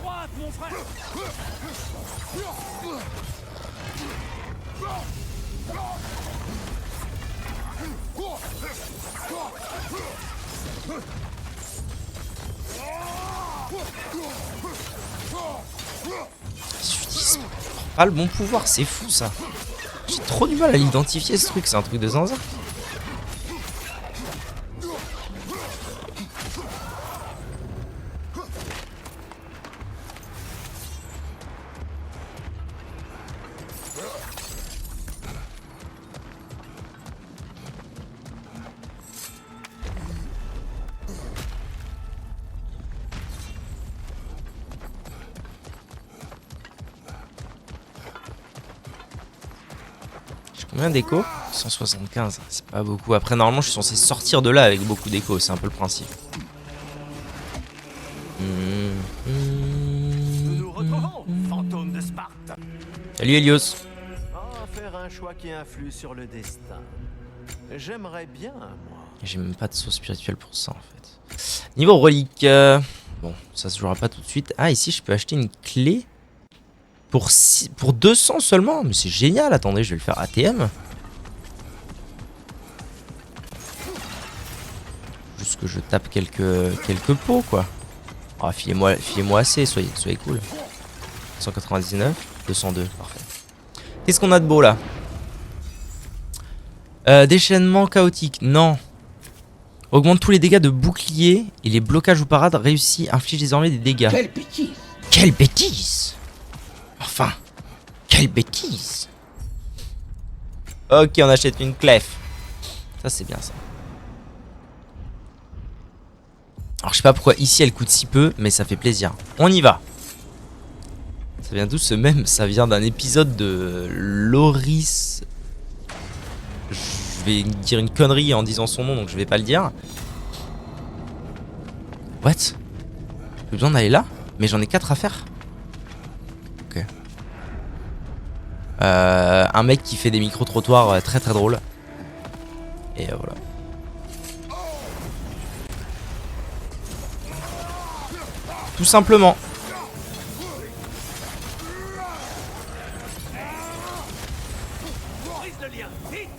C: Droite, mon frère.
A: J'utilise pas le bon pouvoir, c'est fou ça. J'ai trop du mal à l'identifier ce truc, c'est un truc de zinzin. Combien d'écho? 175, c'est pas beaucoup. Après, normalement, je suis censé sortir de là avec beaucoup d'écho, c'est un peu le principe.
C: Nous nous retrouvons, fantôme de Sparte.
A: Salut Helios.
F: Faire un choix qui influe sur le destin. J'aimerais bien, moi.
A: J'ai même pas de saut spirituel pour ça en fait. Niveau relique. Bon, ça se jouera pas tout de suite. Ah, ici, je peux acheter une clé. Pour 200 seulement. Mais c'est génial. Attendez, je vais le faire ATM. Juste que je tape quelques pots, quoi. Ah, filez-moi assez, soyez cool. 199, 202, parfait. Qu'est-ce qu'on a de beau, là? Déchaînement chaotique, non. Augmente tous les dégâts de bouclier et les blocages ou parades réussis infligent désormais des dégâts.
G: Quelle bêtise!
A: Quelle bêtise! Enfin, quelle bêtise! Ok, on achète une clef. Ça, c'est bien ça. Alors, je sais pas pourquoi ici elle coûte si peu, mais ça fait plaisir. On y va. Ça vient d'où ce même? Ça vient d'un épisode de Loris. Je vais dire une connerie en disant son nom, donc je vais pas le dire. What? J'ai besoin d'aller là, mais j'en ai 4 à faire. Ok. Un mec qui fait des micro-trottoirs très très drôles. Et voilà. Tout simplement.
C: Brise le lien, vite!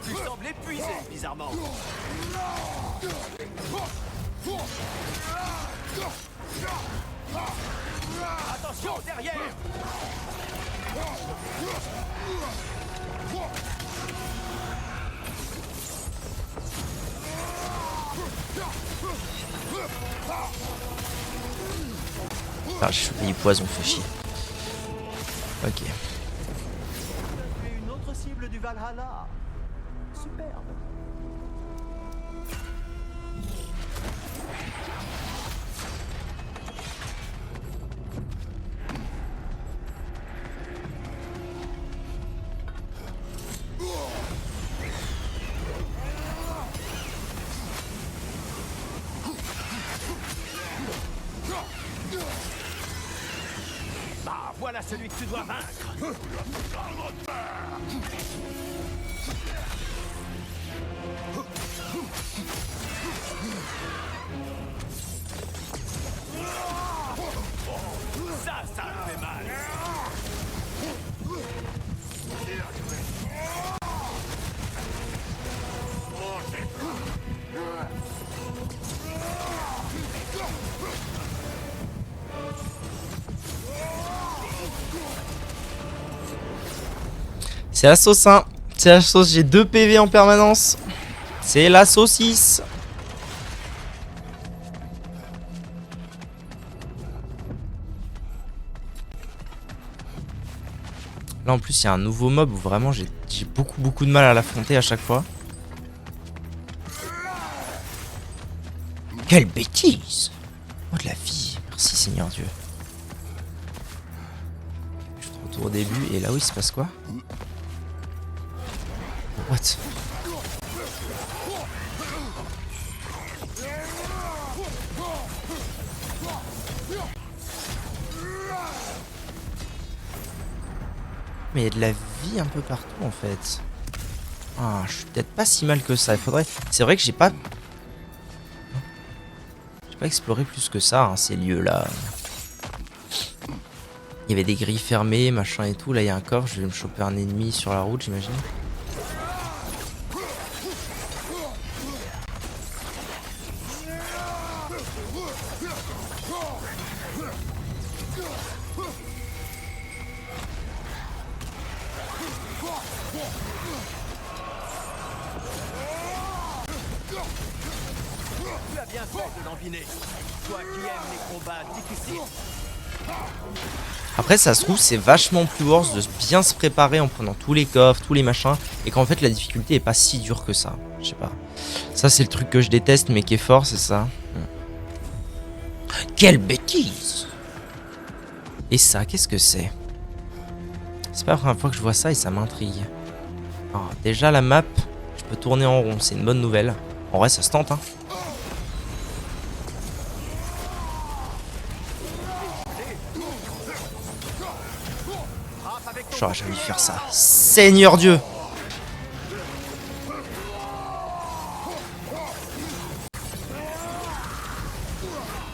F: Tu sembles épuisé, bizarrement. Attention, derrière!
A: Ah, j'ai chopé du poison, fait chier. Ok.
F: Tu es une autre cible du Valhalla. Superbe. Bah, voilà celui que tu dois vaincre. Ça fait mal.
A: C'est la sauce, hein. C'est la sauce, j'ai 2 PV en permanence. C'est la saucisse. Là en plus il y a un nouveau mob où vraiment j'ai beaucoup de mal à l'affronter à chaque fois. Quelle bêtise! Oh de la vie, merci Seigneur Dieu. Je retourne au début et là où il se passe quoi? What? Mais il y a de la vie un peu partout en fait. Ah, je suis peut-être pas si mal que ça. Il faudrait. C'est vrai que j'ai pas exploré plus que ça, hein, ces lieux-là. Il y avait des grilles fermées, machin et tout. Là, il y a un coffre. Je vais me choper un ennemi sur la route, j'imagine.
F: Tu as bien fait de l'embiner. Toi qui aimes les combats difficiles.
A: Après, ça se trouve, c'est vachement plus worse de bien se préparer en prenant tous les coffres, tous les machins, et qu'en fait, la difficulté est pas si dure que ça. Je sais pas. Ça, c'est le truc que je déteste, mais qui est fort, c'est ça. Quelle bêtise! Et ça, qu'est-ce que c'est? C'est pas la première fois que je vois ça et ça m'intrigue. Alors, déjà, la map, je peux tourner en rond, c'est une bonne nouvelle. En vrai, ça se tente, hein. J'aurais jamais dû faire ça. Seigneur Dieu!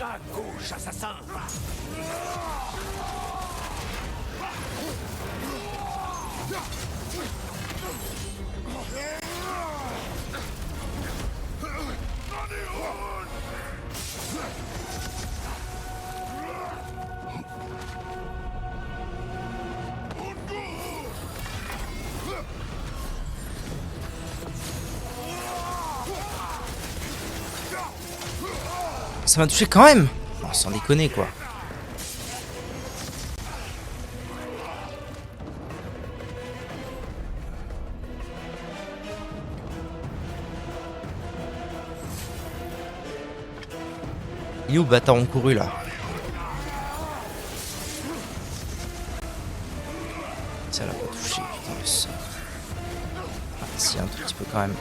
F: À gauche, assassin.
A: Ça m'a touché quand même! Oh, sans déconner, quoi. Il est où le bâtard encouru là? C'est là. quand même.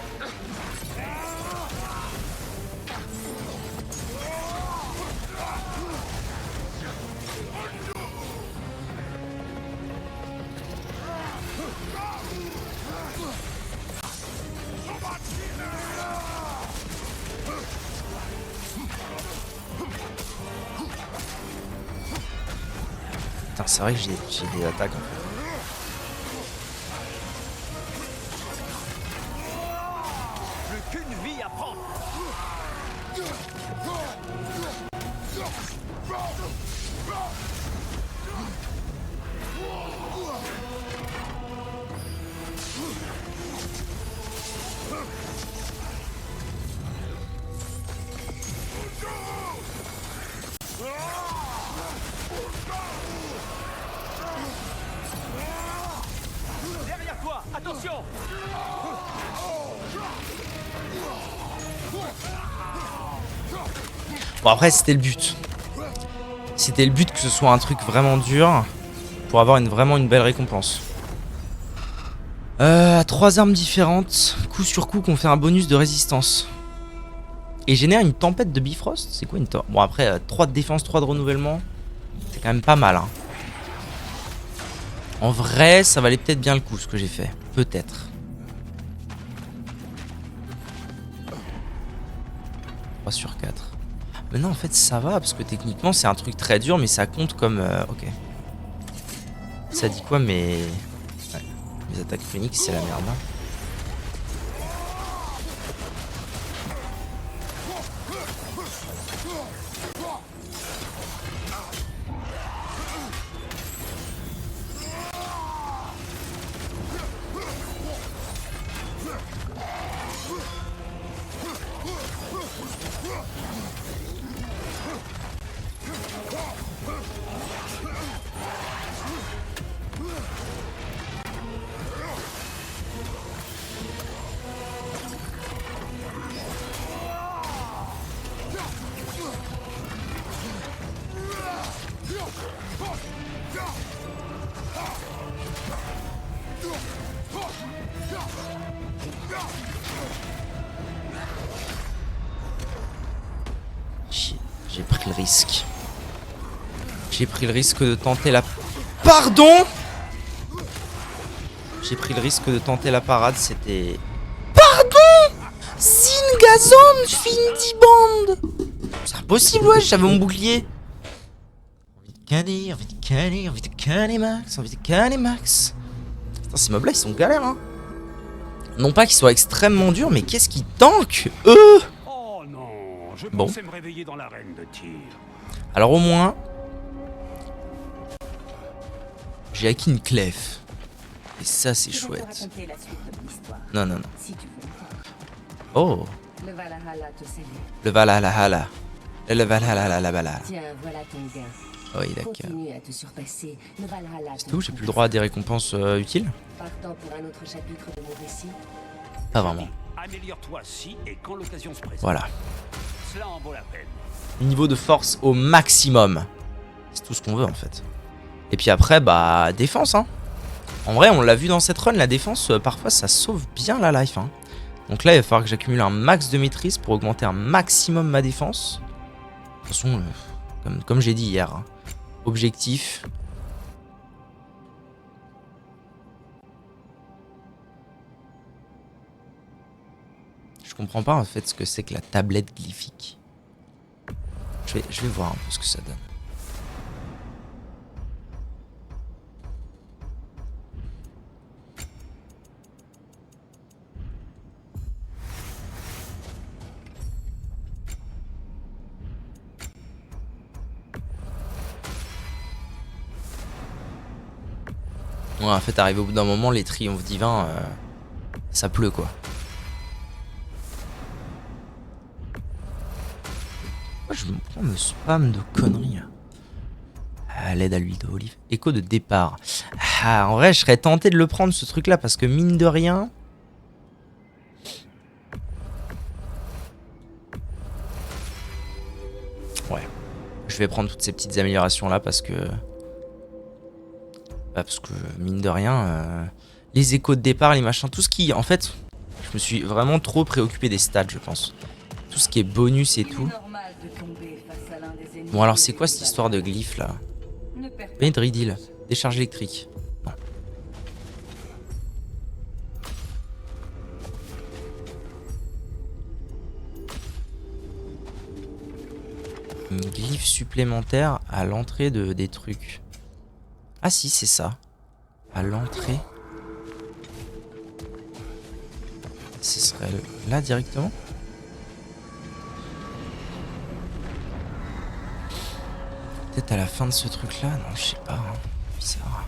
A: Putain, c'est vrai que j'ai des attaques en fait.
C: Plus qu'une vie à prendre. Derrière toi, attention.
A: Bon après c'était le but. C'était le but que ce soit un truc vraiment dur pour avoir vraiment une belle récompense. À 3 armes différentes, coup sur coup qu'on fait un bonus de résistance. Et génère une tempête de Bifrost. C'est quoi une tempête? Bon après 3 de défense, 3 de renouvellement. C'est quand même pas mal hein. En vrai ça valait peut-être bien le coup ce que j'ai fait. Peut-être. 3 sur 4. Mais non en fait ça va parce que techniquement c'est un truc très dur mais ça compte comme... ok. Ça dit quoi mais... Ouais. Les attaques phoenix c'est la merde hein. J'ai pris le risque. J'ai pris le risque de tenter la... Pardon! J'ai pris le risque de tenter la parade, c'était... Pardon! Singazon Findiband! C'est impossible, ouais, j'avais mon bouclier. Envie de canner max. Putain, ces mobs là ils sont galères hein. Non pas qu'ils soient extrêmement durs, mais qu'est-ce qu'ils tankent eux!
B: Oh non, je
A: Bon.
B: pensais me réveiller dans l'arène de tir.
A: Alors au moins, j'ai acquis une clef. Et ça c'est
D: Je vais te
A: chouette.
D: raconter la suite de l'histoire,
A: Non, non, non.
D: si tu veux.
A: Oh,
D: Le Valhalla te salue.
A: le Valhalla. Le Valhalla.
D: Tiens, voilà ton gain.
A: Oui, d'accord.
D: Continue à te surpasser. Le Valhalla.
A: C'est tout, j'ai plus le droit à des récompenses utiles?
D: Partant pour un autre chapitre de mon récit.
A: Pas vraiment.
B: Améliore-toi si et quand l'occasion se présente.
A: Voilà.
B: Cela en vaut la peine.
A: Niveau de force au maximum. C'est tout ce qu'on veut en fait. Et puis après, bah, défense hein. En vrai, on l'a vu dans cette run, la défense, parfois ça sauve bien la life hein. Donc là, il va falloir que j'accumule un max de maîtrise pour augmenter un maximum ma défense. De toute façon, comme j'ai dit hier, hein. Objectif. Je comprends pas en fait ce que c'est que la tablette glyphique. Je vais voir un peu ce que ça donne. Ouais, en fait, arrivé au bout d'un moment, les triomphes divins, ça pleut quoi. Pourquoi je me prends me spam de conneries? À l'aide à l'huile d'olive. Écho de départ. Ah, en vrai, je serais tenté de le prendre ce truc là parce que mine de rien. Ouais. Je vais prendre toutes ces petites améliorations là parce que. Parce que mine de rien, les échos de départ, les machins, tout ce qui, en fait, me suis vraiment trop préoccupé des stats, je pense. Tout ce qui est bonus et tout. Bon, alors c'est quoi cette histoire de glyphe là? Bedridil, décharge électrique. Non. Une glyphe supplémentaire à l'entrée des trucs. Ah si, c'est ça. À l'entrée. Ce serait là directement? Peut-être à la fin de ce truc là? Non, je sais pas. Hein. Bizarre.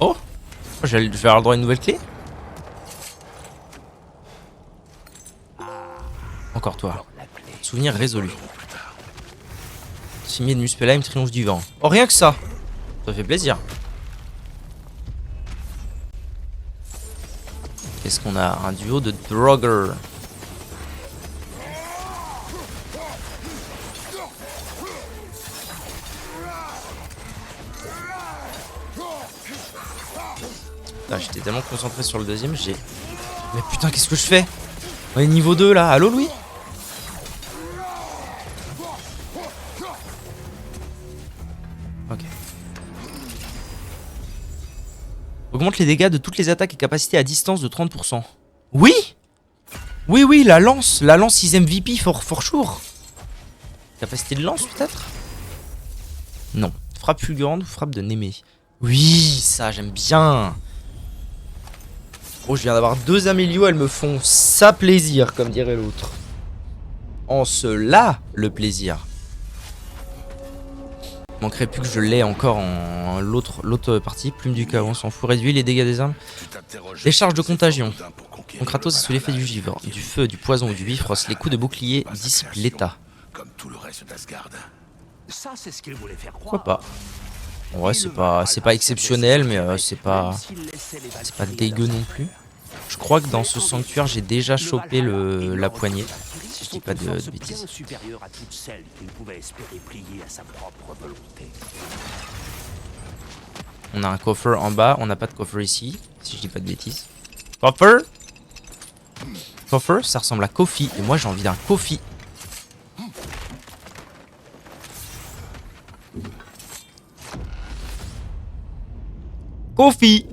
A: Oh, je vais avoir le droit à une nouvelle clé. Encore toi. Souvenir résolu. Cimier de Muspelheim, triomphe du vent. Oh, rien que ça. Ça fait plaisir. Qu'est-ce qu'on a? Un duo de Draugr. J'étais tellement concentré sur le deuxième, j'ai... Mais putain, qu'est-ce que je fais? On est niveau 2 là, allô Louis? Ok. Augmente les dégâts de toutes les attaques et capacités à distance de 30%. Oui! Oui, oui, la lance 6 MVP for sure. Capacité de lance peut-être? Non. Frappe fulgurante ou frappe de Némé? Oui, ça j'aime bien. Oh, je viens d'avoir 2 Amélios, elles me font ça plaisir, comme dirait l'autre. En cela, le plaisir. Manquerait plus que je l'ai encore en l'autre partie. Plume du chaos, on s'en fout. Réduit les dégâts des armes. Décharge de contagion. Quand Kratos est sous l'effet du givre, du feu, du poison ou du bifrost, les coups de bouclier dissipent l'état.
E: Comme tout le reste d'Asgard.
B: Ça, c'est ce qu'il voulait faire
A: Pourquoi
B: croire.
A: pas? En vrai, c'est pas exceptionnel, mais c'est pas dégueu non plus. Je crois que dans ce sanctuaire, j'ai déjà chopé la poignée. Si je dis pas de bêtises.
B: Supérieur à toutes celles qu'il pouvait espérer plier à sa propre volonté.
A: On a un coffre en bas, on n'a pas de coffre ici, si je dis pas de bêtises. Coffre? Coffre, ça ressemble à Kofi, et moi j'ai envie d'un Kofi. Kofi!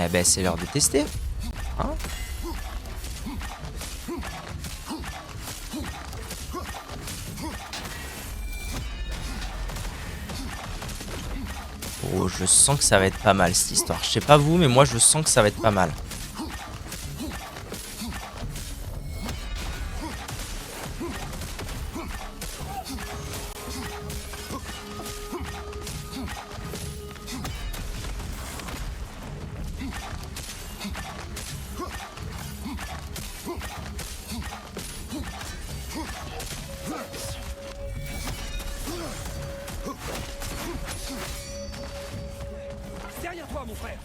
A: Eh ben c'est l'heure de tester. Hein? Oh, je sens que ça va être pas mal cette histoire. Je sais pas vous, mais moi je sens que ça va être pas mal.
C: Derrière toi, mon frère.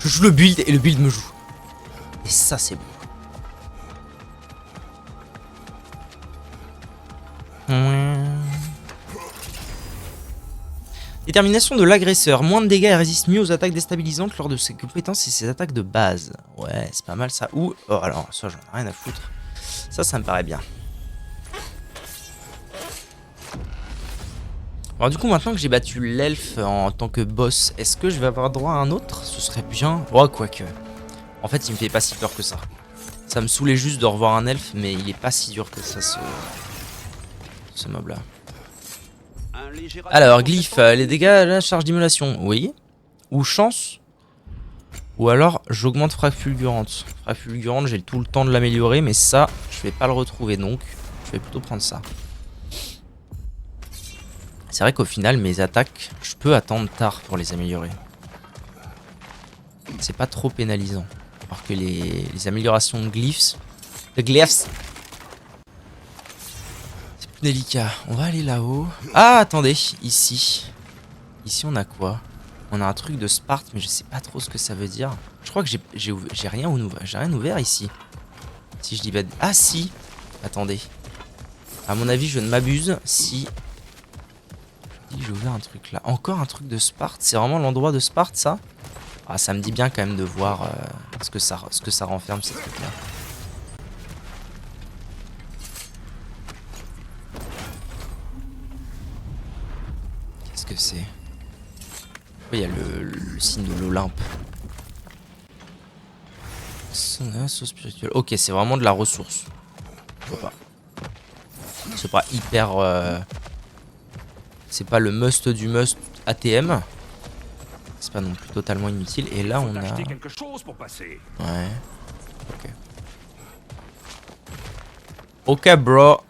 A: Je joue le build et le build me joue. Et ça c'est beau. Détermination de l'agresseur. Moins de dégâts et résiste mieux aux attaques déstabilisantes lors de ses compétences et ses attaques de base. Ouais, c'est pas mal ça. Ou... Oh alors, ça j'en ai rien à foutre. Ça me paraît bien. Alors du coup, maintenant que j'ai battu l'elfe en tant que boss, est-ce que je vais avoir droit à un autre? Ce serait bien. Oh, quoique. En fait, il me fait pas si peur que ça. Ça me saoulait juste de revoir un elfe, mais il est pas si dur que ça, ce mob-là. Alors, glyphe, les dégâts à la charge d'immolation, oui. Ou chance. Ou alors, j'augmente frappe fulgurante. Frappe fulgurante, j'ai tout le temps de l'améliorer, mais ça, je vais pas le retrouver, donc je vais plutôt prendre ça. C'est vrai qu'au final, mes attaques, je peux attendre tard pour les améliorer. C'est pas trop pénalisant. Alors que les améliorations de glyphes... c'est plus délicat. On va aller là-haut. Ah, attendez, ici. Ici, on a quoi? On a un truc de Sparte, mais je sais pas trop ce que ça veut dire. Je crois que j'ai rien ouvert ici. Si je dis pas... Ah, si. Attendez. À mon avis, je ne m'abuse. Si... J'ai ouvert un truc là. Encore un truc de Sparte. C'est vraiment l'endroit de Sparte, ça? Ah, ça me dit bien quand même de voir ce que ça renferme, ces trucs-là. Qu'est-ce que c'est? Il y a le signe de l'Olympe. Sauce spirituelle. Ok, c'est vraiment de la ressource. Je vois pas. C'est pas hyper... C'est pas le must du must ATM. C'est pas non plus totalement inutile. Et là, on a...
C: quelque chose pour passer.
A: Ouais. Ok. Ok, bro.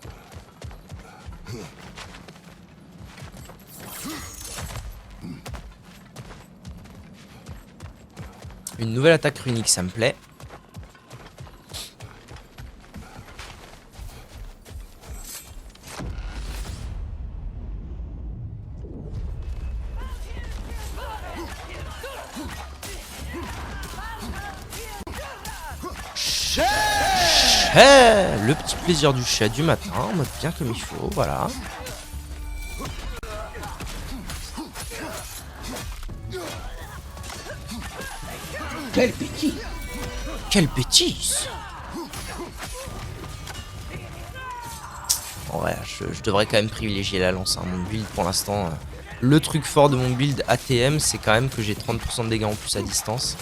A: Une nouvelle attaque runique, ça me plaît. Le petit plaisir du chat du matin, en mode bien comme il faut, voilà.
E: Quel petit!
A: Quelle bêtise! Bon, ouais, je devrais quand même privilégier la lance, hein. Mon build pour l'instant, le truc fort de mon build ATM, c'est quand même que j'ai 30% de dégâts en plus à distance.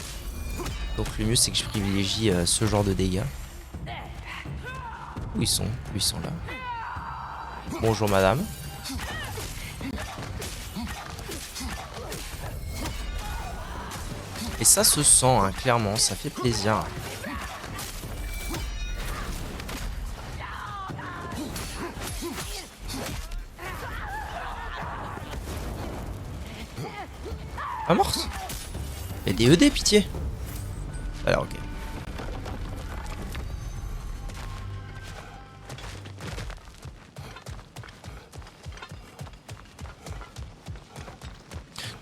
A: Donc le mieux c'est que je privilégie ce genre de dégâts. Où ils sont? Ils sont là. Bonjour madame. Et ça se sent, hein, clairement, ça fait plaisir. Pas morte? Il y a des ED, pitié. Alors, ok.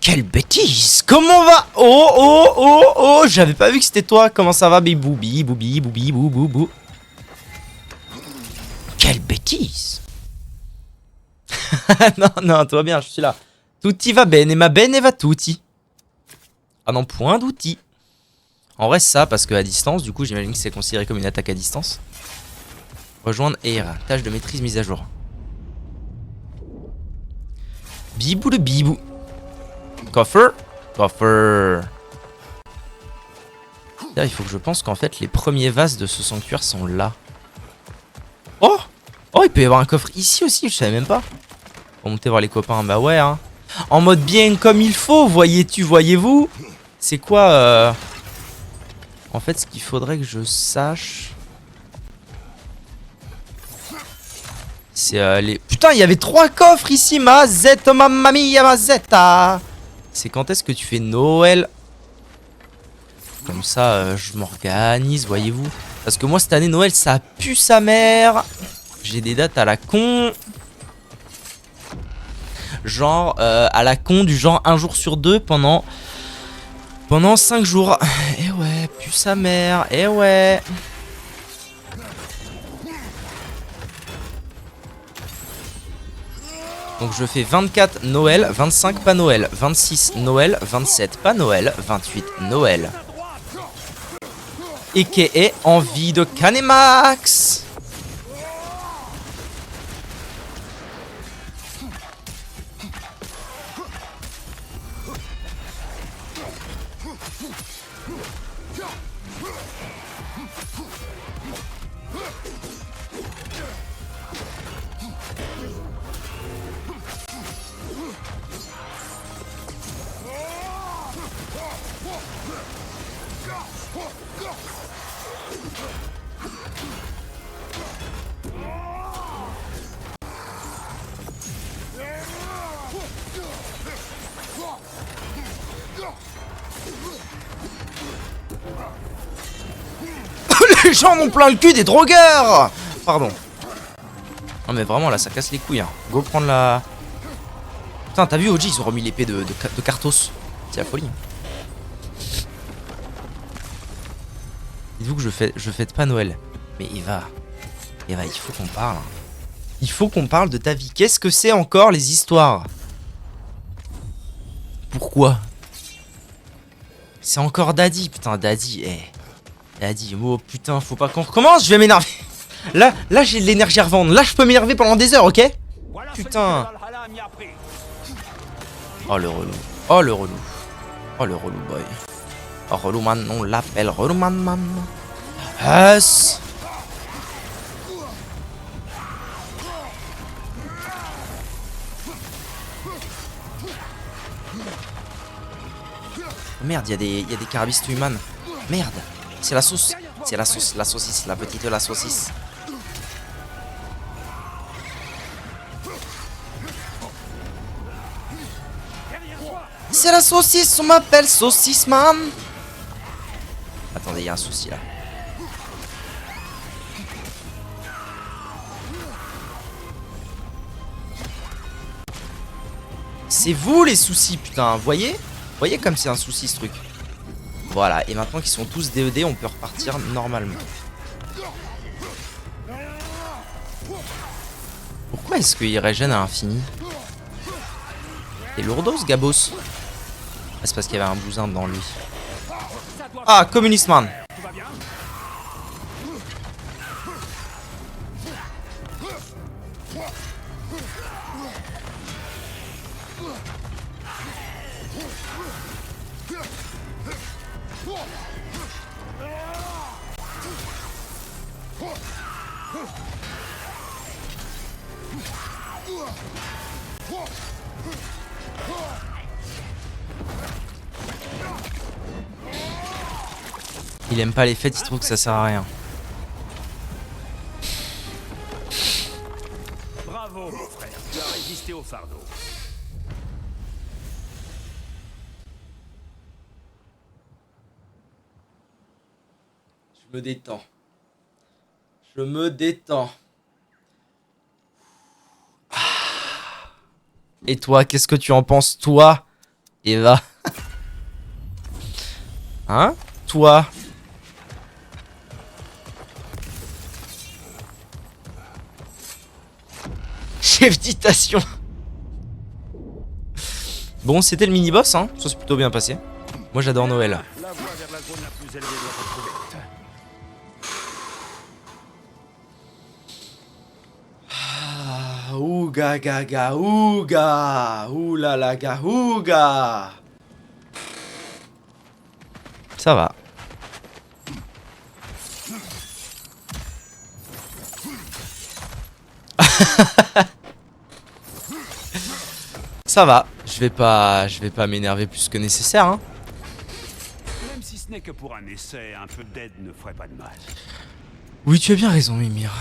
A: Quelle bêtise! Comment va? Oh, oh, oh, oh! J'avais pas vu que c'était toi. Comment ça va, bibou, bibou, bibou, bibou, bibou? Quelle bêtise! Non, non, tout va bien, je suis là. Tutti va bene, ma bene va tutti. Ah non, point d'outil. En vrai, ça, parce que à distance, du coup, j'imagine que c'est considéré comme une attaque à distance. Rejoindre Air. Tâche de maîtrise mise à jour. Bibou de bibou. Coffer. Coffer. Là, il faut que je pense qu'en fait, les premiers vases de ce sanctuaire sont là. Oh! Oh, il peut y avoir un coffre ici aussi, je savais même pas. Pour monter voir les copains, bah ouais, hein. En mode bien comme il faut, voyez-tu, voyez-vous? C'est quoi, En fait, ce qu'il faudrait que je sache... C'est les... Putain, il y avait 3 coffres ici, ma zette, mamma mia, ma zetta. C'est quand est-ce que tu fais Noël? Comme ça, je m'organise, voyez-vous. Parce que moi, cette année, Noël, ça pue sa mère. J'ai des dates à la con. Genre, à la con, du genre 1 jour sur 2 pendant 5 jours. Eh ouais, pue sa mère, eh ouais. Donc je fais 24 Noël, 25 pas Noël, 26 Noël, 27 pas Noël, 28 Noël. A.K.A. envie de Canemax. Les gens en ont plein le cul des drogueurs. Pardon. Non mais vraiment là ça casse les couilles hein. Go prendre la... Putain t'as vu OG ils ont remis l'épée de Karthos. C'est la folie. Dites-vous que je fête pas Noël. Mais Eva, il faut qu'on parle. Il faut qu'on parle de ta vie. Qu'est-ce que c'est encore les histoires? Pourquoi? C'est encore Daddy. Putain Daddy, Daddy, oh putain, faut pas qu'on recommence, je vais m'énerver. Là j'ai de l'énergie à revendre. Là je peux m'énerver pendant des heures, ok?
C: Voilà
A: Putain.
C: celui que Valhalla a mis à prix.
A: Oh le relou. Oh le relou. Oh le relou boy. Oh relou man, on l'appelle relou man. Yes. Oh, merde, il y a des carabistes humains. Merde. C'est la sauce. C'est la sauce, la saucisse, la petite la saucisse. C'est la saucisse, on m'appelle saucisse man. Attendez, il y a un souci là. C'est vous les soucis, putain, voyez? Voyez comme c'est un souci ce truc. Voilà, et maintenant qu'ils sont tous DED, on peut repartir normalement. Pourquoi est-ce qu'il régène à l'infini? C'est lourdos, Gabos. Ah, c'est parce qu'il y avait un bousin dans lui. Ah, communist man.
C: Tout va bien?
A: Il aime pas les fêtes, il trouve que ça sert à rien.
C: Bravo, mon frère. Tu as résisté au fardeau.
A: Je me détends. Je me détends. Et toi, qu'est-ce que tu en penses, toi, Eva? Hein? Toi? Chef ditation. Bon, c'était le mini-boss, hein. Ça s'est plutôt bien passé. Moi, j'adore Noël.
C: La voie vers la zone la plus élevée doit être trouvée.
A: Ah, ouga gaga ouga. Oula la ga ouga. Ça va. Ça va. Je vais pas m'énerver plus que nécessaire, hein.
C: Même si ce n'est que pour un essai, un peu d'aide ne ferait pas de mal.
A: Oui, tu as bien raison, Mimir.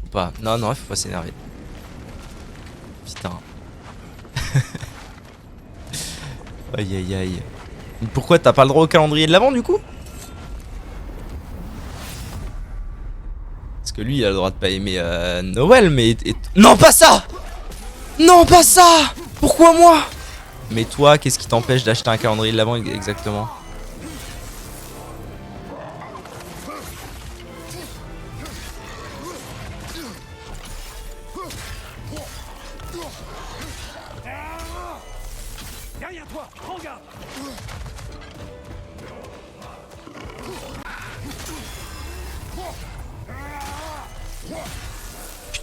A: Faut pas. Non, non, il faut pas s'énerver. Putain. Aïe aïe aïe. Pourquoi t'as pas le droit au calendrier de l'avant du coup? Parce que lui il a le droit de pas aimer Noël, mais... Non, pas ça! Non, pas ça! Pourquoi moi? Mais toi, qu'est-ce qui t'empêche d'acheter un calendrier de l'avant exactement?
C: Derrière toi, prends garde.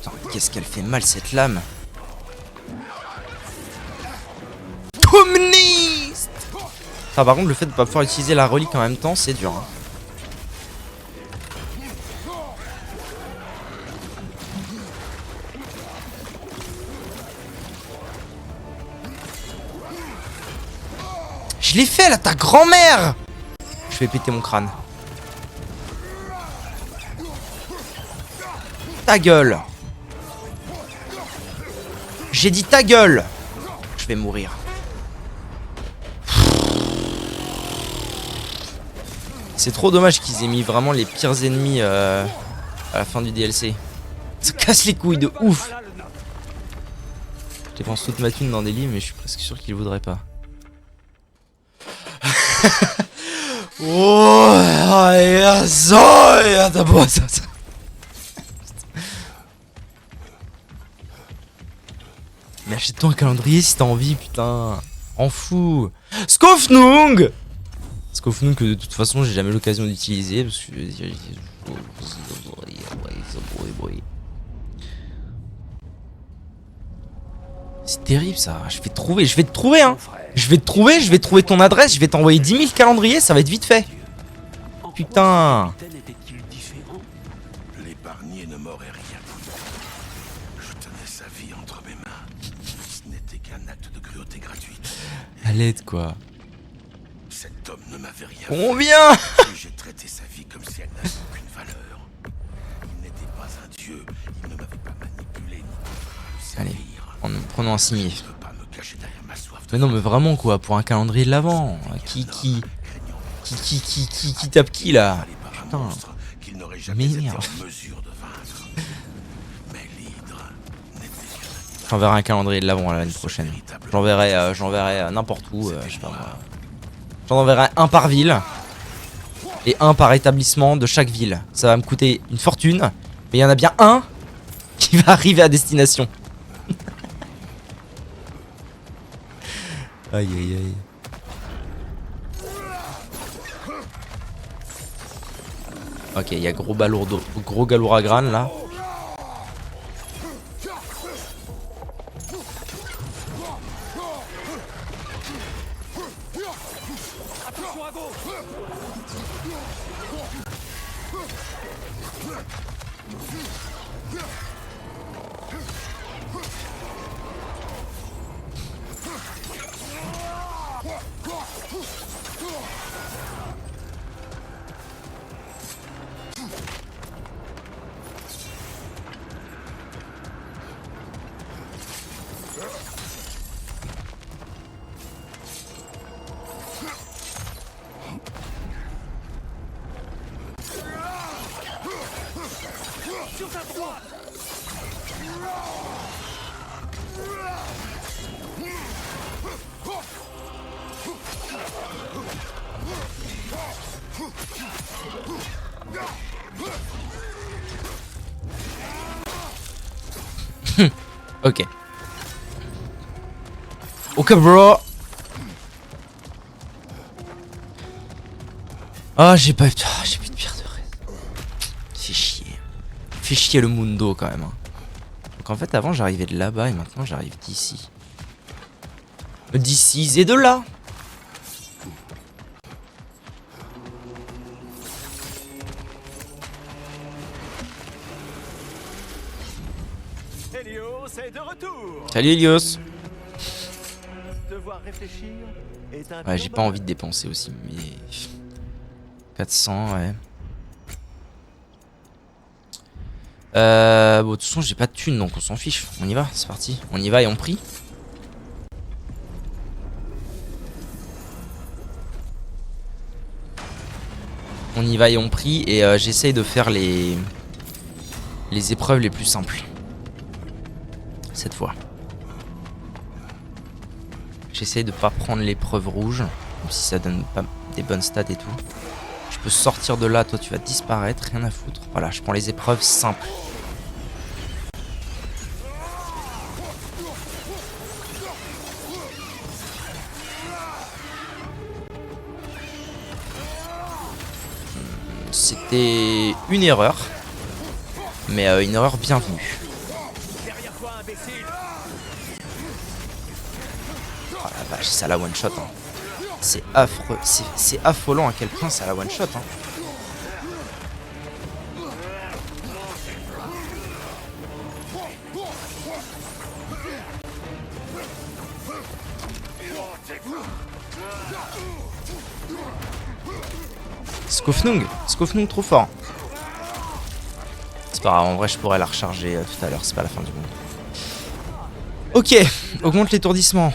A: Putain, qu'est-ce qu'elle fait mal cette lame. Communiste. Ah, par contre, le fait de pas pouvoir utiliser la relique en même temps, c'est dur. Hein. Je l'ai fait là, ta grand-mère. Je vais péter mon crâne. Ta gueule. J'ai dit ta gueule. Je vais mourir. C'est trop dommage qu'ils aient mis vraiment les pires ennemis à la fin du DLC. Ça casse les couilles de ouf. Je dépense toute ma thune dans des livres, mais je suis presque sûr qu'ils voudraient pas. Oh, mais achète-toi un calendrier si t'as envie, putain. En fou. Skofnung. Skofnung que de toute façon j'ai jamais l'occasion d'utiliser parce que c'est terrible ça. Je vais te trouver hein. Je vais te trouver ton adresse, je vais t'envoyer 10 000 calendriers, ça va être vite fait. Putain.
E: L'épargner ne m'aurait rien coûté. Je tenais sa vie entre mes mains. Ce n'était qu'un acte de cruauté gratuite.
A: À l'aide quoi.
E: Cet homme ne m'avait rien
A: Combien?
E: J'ai traité sa vie comme si elle n'avait aucune valeur. Il n'était pas un dieu, il ne m'avait pas manipulé ni
A: allez, prenons un cimier.
E: Je ne peux pas me cacher derrière ma soif.
A: Mais non mais vraiment quoi, pour un calendrier de l'avant. Qui tape qui là? Putain. Mais merde. J'enverrai un calendrier de l'avant l'année prochaine. J'enverrai n'importe où, je sais pas moi. J'en enverrai un par ville. Et un par établissement de chaque ville. Ça va me coûter une fortune. Mais il y en a bien un qui va arriver à destination. Aïe aïe aïe. Ok, il y a gros Galouragrane là. Ok. Ok bro. Ah j'ai plus de pierre de raison. Fait chier. Fait chier le mundo quand même. Hein. Donc en fait avant j'arrivais de là-bas et maintenant j'arrive d'ici. D'ici et de là.
F: Helios est de retour.
A: Salut Helios.
F: Devoir réfléchir est un
A: Ouais j'ai pas envie de dépenser aussi mais... 400 ouais. Bon de toute façon j'ai pas de thunes donc on s'en fiche. On y va, c'est parti. On y va et on prie. On y va et on prie et j'essaye de faire les épreuves les plus simples. Cette fois. J'essaye de pas prendre l'épreuve rouge, même si ça donne pas des bonnes stats et tout. Je peux sortir de là, toi tu vas disparaître, rien à foutre. Voilà, je prends les épreuves simples. C'était une erreur, mais une erreur bienvenue. ça la one shot. Hein. C'est affreux, c'est affolant à quel point ça la one shot. Hein. Skofnung trop fort. C'est pas grave, en vrai je pourrais la recharger tout à l'heure, c'est pas la fin du monde. Ok, augmente l'étourdissement.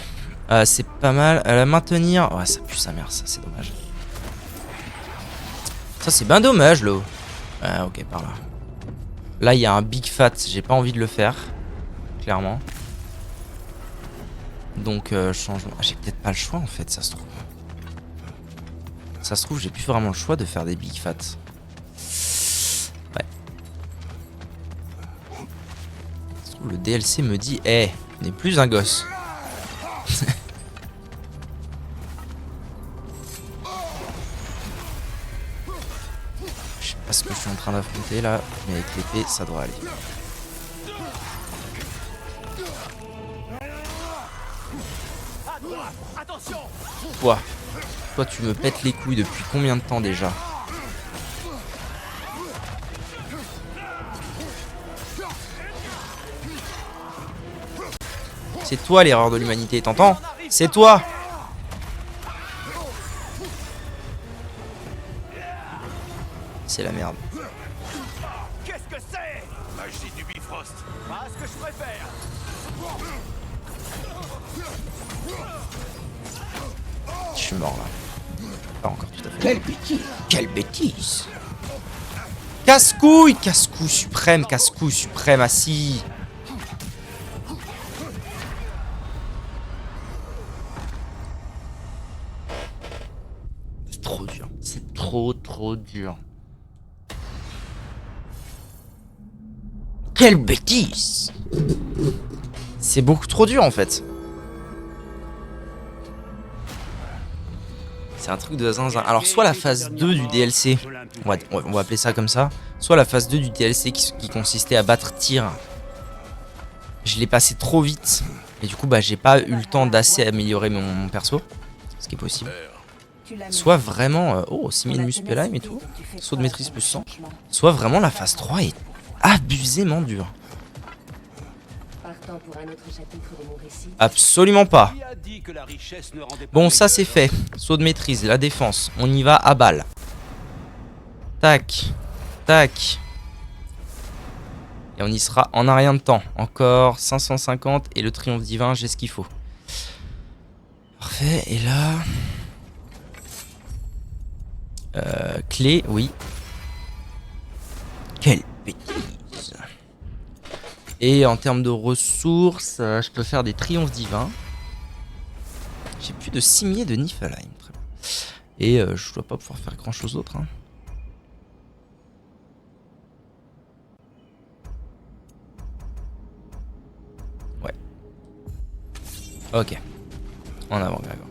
A: C'est pas mal. Maintenir. Ouais, ça pue sa mère, ça, c'est dommage. Ça, c'est bien dommage, là. Ah, ok, par là. Là, il y a un big fat, j'ai pas envie de le faire. Clairement. Donc, changement. J'ai peut-être pas le choix, en fait, ça se trouve. Ça se trouve, j'ai plus vraiment le choix de faire des big fat. Ouais. Ça se trouve, le DLC me dit, hey, n'est plus un gosse. Je sais pas ce que je suis en train d'affronter là, mais avec l'épée ça doit aller. Toi tu me pètes les couilles depuis combien de temps déjà? C'est toi l'erreur de l'humanité, t'entends? C'est toi! C'est la merde.
F: Qu'est-ce que c'est?
E: Magie du Bifrost.
F: Pas ce que je préfère.
A: Je suis mort là. Pas encore tout à fait. Quelle bêtise! Quelle bêtise! Casse-couille! Casse-couille suprême, assis! C'est trop dur. C'est trop dur. Quelle bêtise! C'est beaucoup trop dur en fait. C'est un truc de zinzin. Alors soit la phase 2 du DLC, on va appeler ça comme ça, soit la phase 2 du DLC qui consistait à battre Tyr. Je l'ai passé trop vite. Et du coup bah j'ai pas eu le temps d'assez améliorer mon perso. Ce qui est possible. Soit vraiment... oh, 6000 muspelheim et tout. Saut de maîtrise plus 100. Soit vraiment la phase 3 est abusément dure. Absolument pas. Bon, ça c'est fait. Saut de maîtrise, la défense. On y va à balle. Tac. Tac. Et on y sera en un rien de temps. Encore 550 et le triomphe divin, j'ai ce qu'il faut. Parfait. Et là... clé, oui. Quelle bêtise. Et en termes de ressources, je peux faire des triomphes divins. J'ai plus de cimier de Niflheim. Très bien. Et je dois pas pouvoir faire grand chose d'autre. Hein. Ouais. Ok. En avant, Gregor.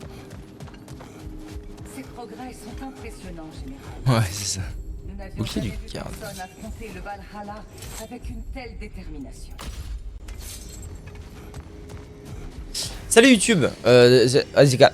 D: Ces progrès sont impressionnants, général.
A: Ouais, c'est ça.
D: Nous n'avions
A: Bouclier du
D: jamais vu
A: garde.
D: personne affronter le Valhalla avec une telle détermination.
A: Salut YouTube. Vas-y, gars.